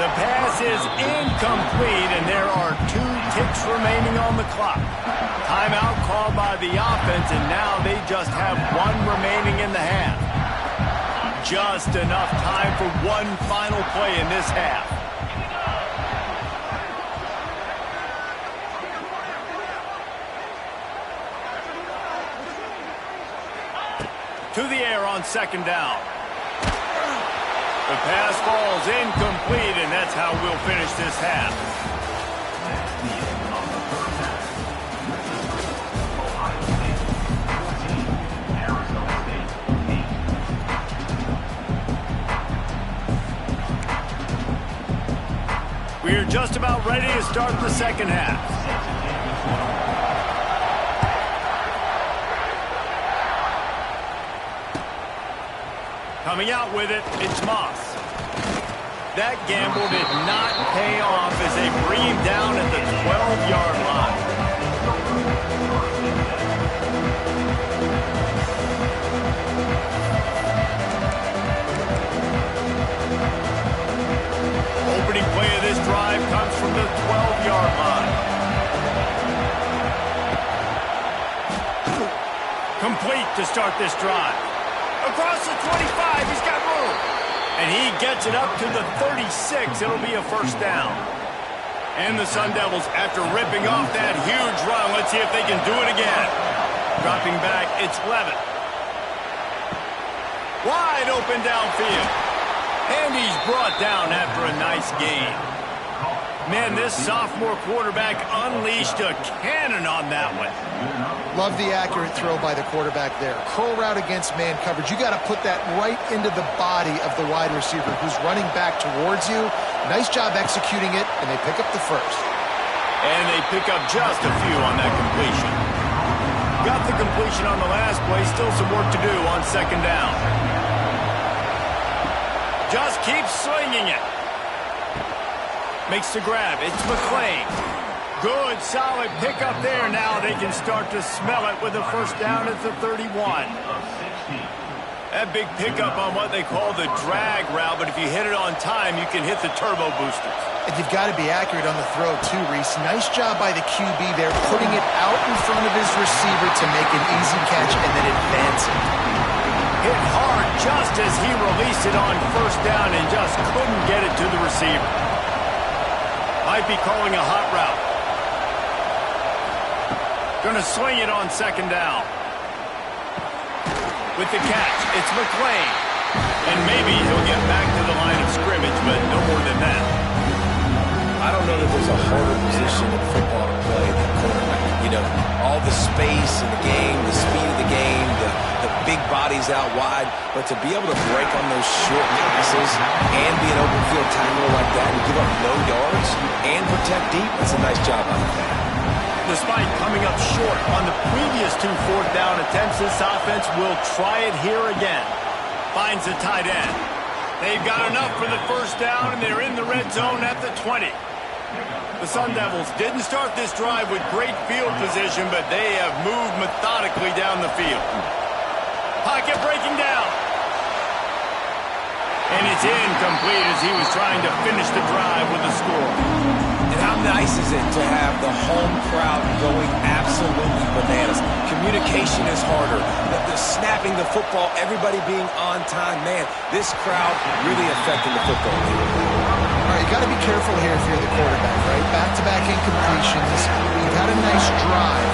The pass is incomplete, and there are 2 ticks remaining on the clock. Timeout called by the offense, and now they just have 1 remaining in the half. Just enough time for one final play in this half. To the air on 2nd down. The pass falls incomplete, and that's how we'll finish this half. That's the end of the first half. Ohio State 14, Arizona State 8. We're just about ready to start the second half. Coming out with it, it's Moss. That gamble did not pay off as they bring him down at the 12-yard line. Opening play of this drive comes from the 12-yard line. Complete to start this drive. Across the 25, he's got room. And he gets it up to the 36. It'll be a first down. And the Sun Devils, after ripping off that huge run, let's see if they can do it again. Dropping back, it's Levitt. Wide open downfield. And he's brought down after a nice gain. Man, this sophomore quarterback unleashed a cannon on that one. Love the accurate throw by the quarterback there. Curl route against man coverage. You got to put that right into the body of the wide receiver who's running back towards you. Nice job executing it, and they pick up the first. And they pick up just a few on that completion. Got the completion on the last play. Still some work to do on second down. Just keep slinging it. Makes the grab. It's McClain. Good, solid pickup there. Now they can start to smell it with a first down at the 31. That big pickup on what they call the drag route, but if you hit it on time, you can hit the turbo boosters. And you've got to be accurate on the throw, too, Reese. Nice job by the QB there, putting it out in front of his receiver to make an easy catch and then advance it. Hit hard just as he released it on first down and just couldn't get it to the receiver. Might be calling a hot route. Going to swing it on second down. With the catch, it's McClain. And maybe he'll get back to the line of scrimmage, but no more than that. I don't know that there's a harder position in football to play than quarterback. You know, all the space in the game, the speed of the game, the big bodies out wide, but to be able to break on those short passes and be an open field tackler like that and give up no yards and protect deep, that's a nice job on that. Despite coming up short on the previous 2 fourth-down attempts, this offense will try it here again. Finds the tight end. They've got enough for the first down, and they're in the red zone at the 20. The Sun Devils didn't start this drive with great field position, but they have moved methodically down the field. Pocket breaking down. And it's incomplete as he was trying to finish the drive with a score. And how nice is it to have the home crowd going absolutely bananas? Communication is harder. The snapping the football, everybody being on time. Man, this crowd really affecting the football game. All right, you got to be careful here if you're the quarterback, right? Back-to-back incompletions. You've had a nice drive.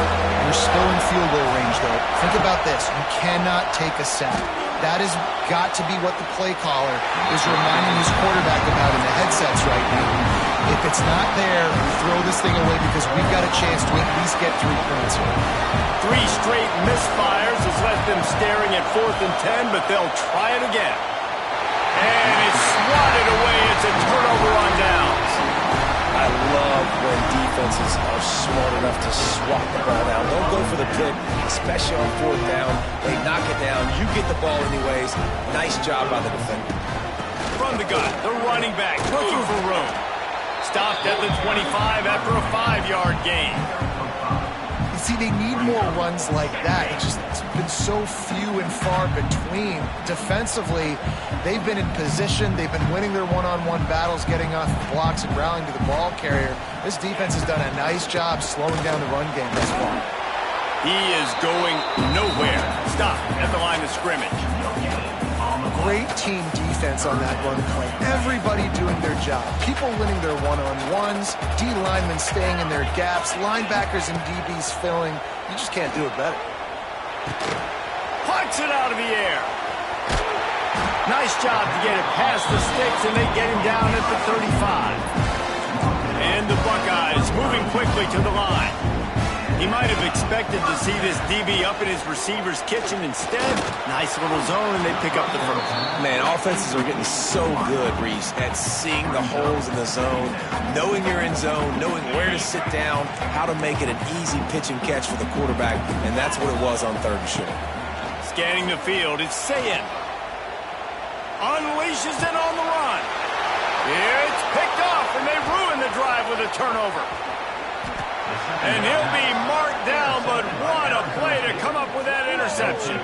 You're still in field goal range, though. Think about this. You cannot take a sack. That has got to be what the play caller is reminding his quarterback about in the headsets right now. If it's not there, throw this thing away because we've got a chance to at least get 3 points here. 3 straight misfires has left them staring at 4th and 10, but they'll try it again. And it's swatted away. It's a turnover on downs. I love when defenses are smart enough to swat the ball down. Don't go for the pick, especially on 4th down. They knock it down. You get the ball anyways. Nice job by the defender. From the gun, the running back looking for room. Stopped at the 25 after a 5-yard gain. You see, they need more runs like that. It's been so few and far between. Defensively, they've been in position. They've been winning their one-on-one battles, getting off blocks and rallying to the ball carrier. This defense has done a nice job slowing down the run game thus far. He is going nowhere. Stopped at the line of scrimmage. Great team defense on that run play. Everybody doing their job. People winning their one-on-ones, D linemen staying in their gaps, linebackers and DBs filling. You just can't do it better. Plucks it out of the air. Nice job to get it past the sticks, and they get him down at the 35. And the Buckeyes moving quickly to the line. He might have expected to see this DB up in his receiver's kitchen. Instead, nice little zone, and they pick up the first. Man, offenses are getting so good, Reese, at seeing the holes in the zone, knowing you're in zone, knowing where to sit down, how to make it an easy pitch and catch for the quarterback, and that's what it was on 3rd and short. Scanning the field, it's Sayin. Unleashes it on the run. It's picked off, and they ruin the drive with a turnover. And he'll be marked down, but what a play to come up with that interception.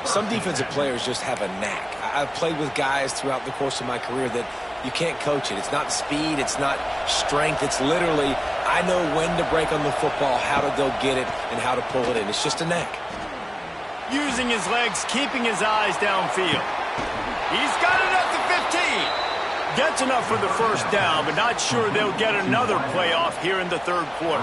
Some defensive players just have a knack. I've played with guys throughout the course of my career that you can't coach it. It's not speed. It's not strength. It's literally, I know when to break on the football, how to go get it, and how to pull it in. It's just a knack. Using his legs, keeping his eyes downfield. He's got it at the 15. Gets enough for the first down, but not sure they'll get another playoff here in the third quarter.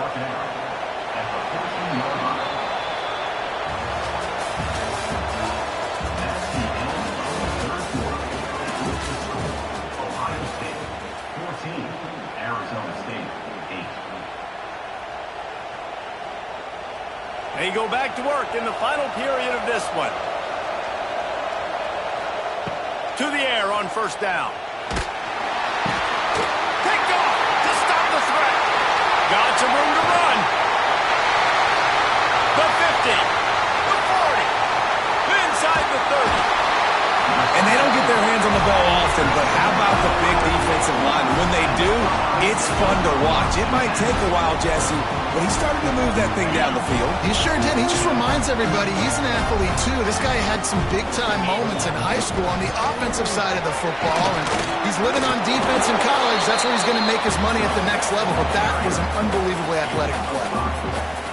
Ohio State 14, Arizona State 8. They go back to work in the final period of this one. To the air on first down. Picked off to stop the threat. Got some room to run. The 50. The 40. Inside the 30. And they don't get their hands on the ball often, but how about the big defensive line? When they do, it's fun to watch. It might take a while, Jesse, but he started to move that thing down the field. He sure did. He just reminds everybody he's an athlete, too. This guy had some big-time moments in high school on the offensive side of the football, and he's living on defense in college. That's where he's going to make his money at the next level, but that was an unbelievably athletic play.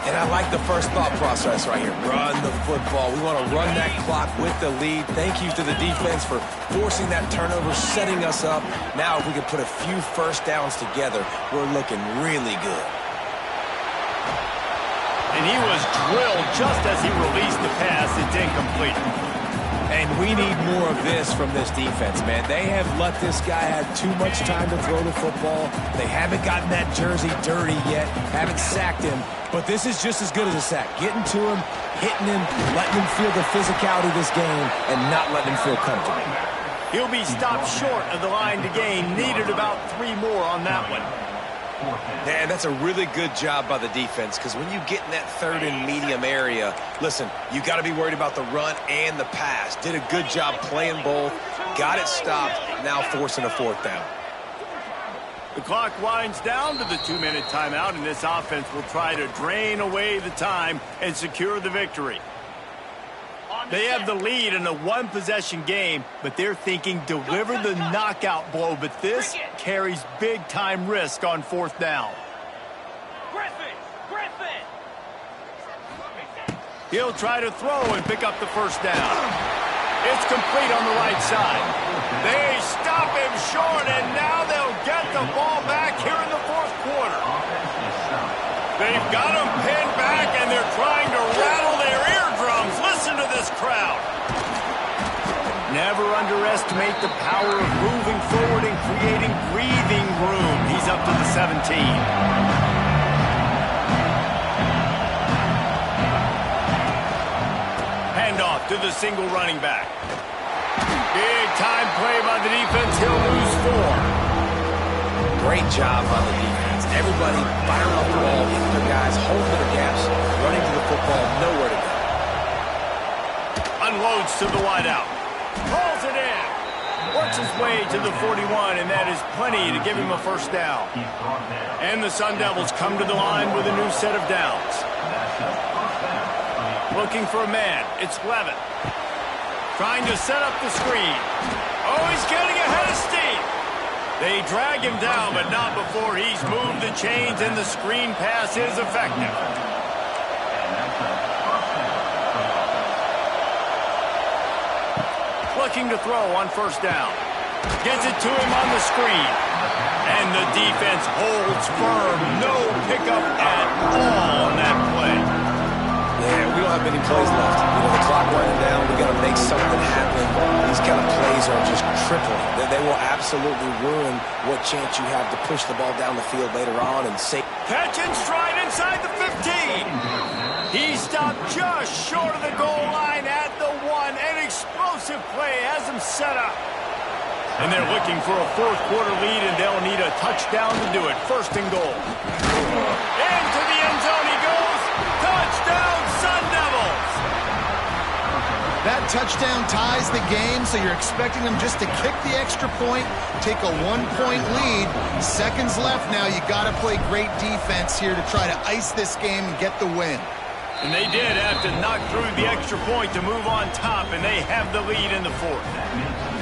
And I like the first thought process right here. Run the football. We want to run that clock with the lead. Thank you to the defense for forcing that turnover, setting us up. Now if we can put a few first downs together, we're looking really good. And he was drilled just as he released the pass. It's incomplete. And we need more of this from this defense, man. They have let this guy have too much time to throw the football. They haven't gotten that jersey dirty yet, haven't sacked him. But this is just as good as a sack. Getting to him, hitting him, letting him feel the physicality of this game, and not letting him feel comfortable. He'll be stopped short of the line to gain. Needed about 3 more on that one. Man, that's a really good job by the defense, because when you get in that third and medium area, listen, you got to be worried about the run and the pass. Did a good job playing both, got it stopped, now forcing a fourth down. The clock winds down to the 2-minute timeout, and this offense will try to drain away the time and secure the victory. They have the lead in a one-possession game, but they're thinking deliver the knockout blow, but this carries big-time risk on fourth down. Griffin! He'll try to throw and pick up the first down. It's complete on the right side. They stop him short, and now they'll get the ball back here in the fourth quarter. They've got him pinned back, and they're trying to rattle their eardrums. Listen to this crowd. Never underestimate the power of moving forward and creating breathing room. He's up to the 17. Handoff to the single running back. Big time play by the defense. He'll lose 4. Great job by the defense. Everybody firing off the ball, hitting their guys, holding their gaps, running to the football, nowhere to go. Unloads to the wideout. Pulls it in. Works his way to the 41, and that is plenty to give him a first down. And the Sun Devils come to the line with a new set of downs. Looking for a man. It's Levitt. Trying to set up the screen. Oh, he's getting ahead of steam. They drag him down, but not before he's moved the chains, and the screen pass is effective. Looking to throw on first down. Gets it to him on the screen. And the defense holds firm. No pickup at all on that play. Yeah, we don't have many plays left. You know, the clock running down. We got to make something happen. These kind of plays are just crippling. They will absolutely ruin what chance you have to push the ball down the field later on and save. Catch and stride inside the 15. He stopped just short of the goal line at the 1. An explosive play has him set up. And they're looking for a fourth quarter lead, and they'll need a touchdown to do it. First and goal. Into the end zone he goes. Touchdown, Sun Devils! That touchdown ties the game, so you're expecting them just to kick the extra point, take a 1-point lead. Seconds left now. You got to play great defense here to try to ice this game and get the win. And they did have to knock through the extra point to move on top, and they have the lead in the fourth.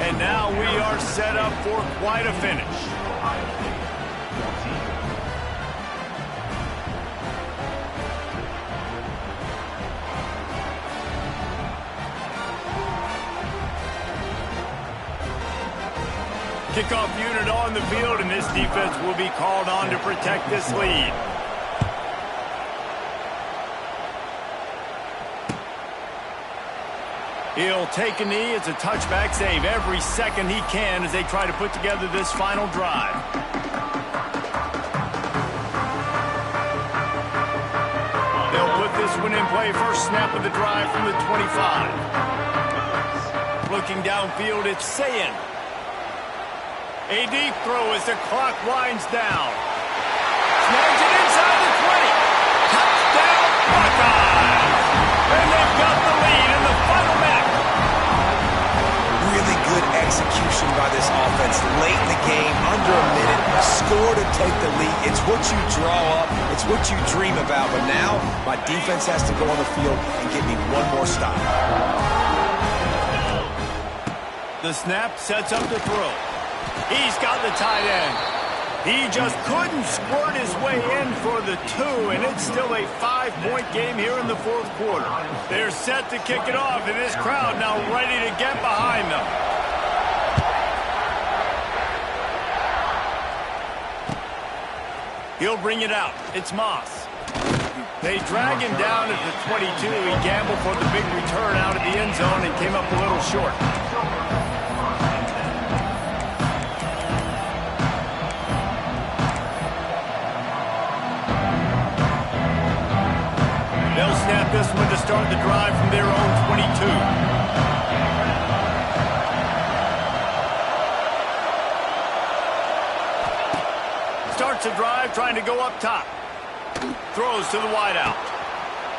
And now we are set up for quite a finish. Kickoff unit on the field, and this defense will be called on to protect this lead. He'll take a knee. It's a touchback save every second he can as they try to put together this final drive. They'll put this one in play. First snap of the drive from the 25. Looking downfield, it's Sayin. A deep throw as the clock winds down. Snags it inside the 20. Touchdown, Buckeyes! And they've got the lead in the final minute. Really good execution by this offense. Late in the game, under a minute, a score to take the lead. It's what you draw up. It's what you dream about. But now, my defense has to go on the field and get me one more stop. The snap sets up the throw. He's got the tight end. He just couldn't squirt his way in for the 2, and it's still a 5-point game here in the fourth quarter. They're set to kick it off, and this crowd now ready to get behind them. He'll bring it out. It's Moss. They drag him down at the 22. He gambled for the big return out of the end zone and came up a little short. They'll snap this one to start the drive from their own 22. Starts the drive trying to go up top. Throws to the wideout.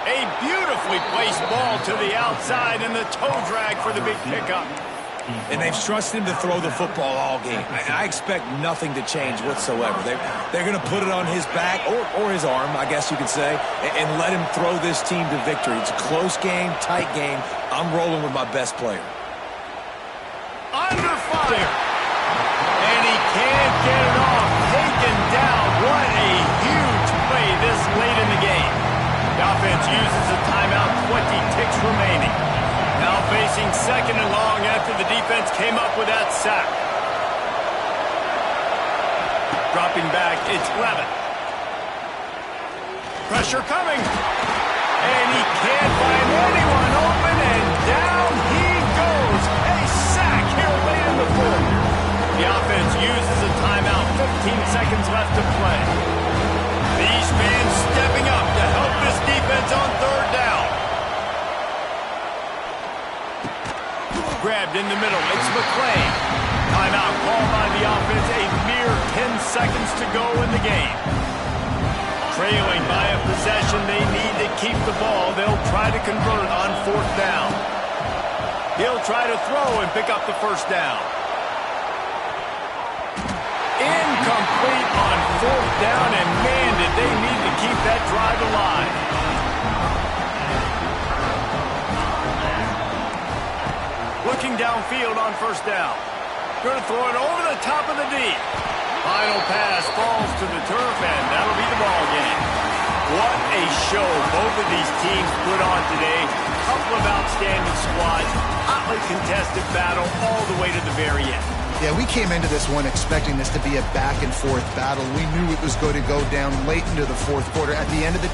A beautifully placed ball to the outside and the toe drag for the big pickup. And they've trusted him to throw the football all game. I expect nothing to change whatsoever. They're going to put it on his back, or his arm, I guess you could say, and let him throw this team to victory. It's a close game, tight game. I'm rolling with my best player. Under fire. And he can't get it off. Taken down. What a huge play this late in the game. The offense uses a timeout, 20 ticks remaining. Now facing second and long after the defense came up with that sack. Dropping back, it's Levin. Pressure coming. And he can't find anyone open, and down he goes. A sack here late in the fourth. The offense uses a timeout, 15 seconds left to play. These fans stepping up to help this defense on third down. Grabbed in the middle, it's McClain. Timeout called by the offense, a mere 10 seconds to go in the game. Trailing by a possession, they need to keep the ball. They'll try to convert on fourth down. He'll try to throw and pick up the first down. Incomplete on fourth down, and man, did they need to keep that drive alive. Looking downfield on first down. Going to throw it over the top of the D. Final pass falls to the turf, and that'll be the ball game. What a show both of these teams put on today. Couple of outstanding squads. Hotly contested battle all the way to the very end. Yeah, we came into this one expecting this to be a back-and-forth battle. We knew it was going to go down late into the fourth quarter. At the end of the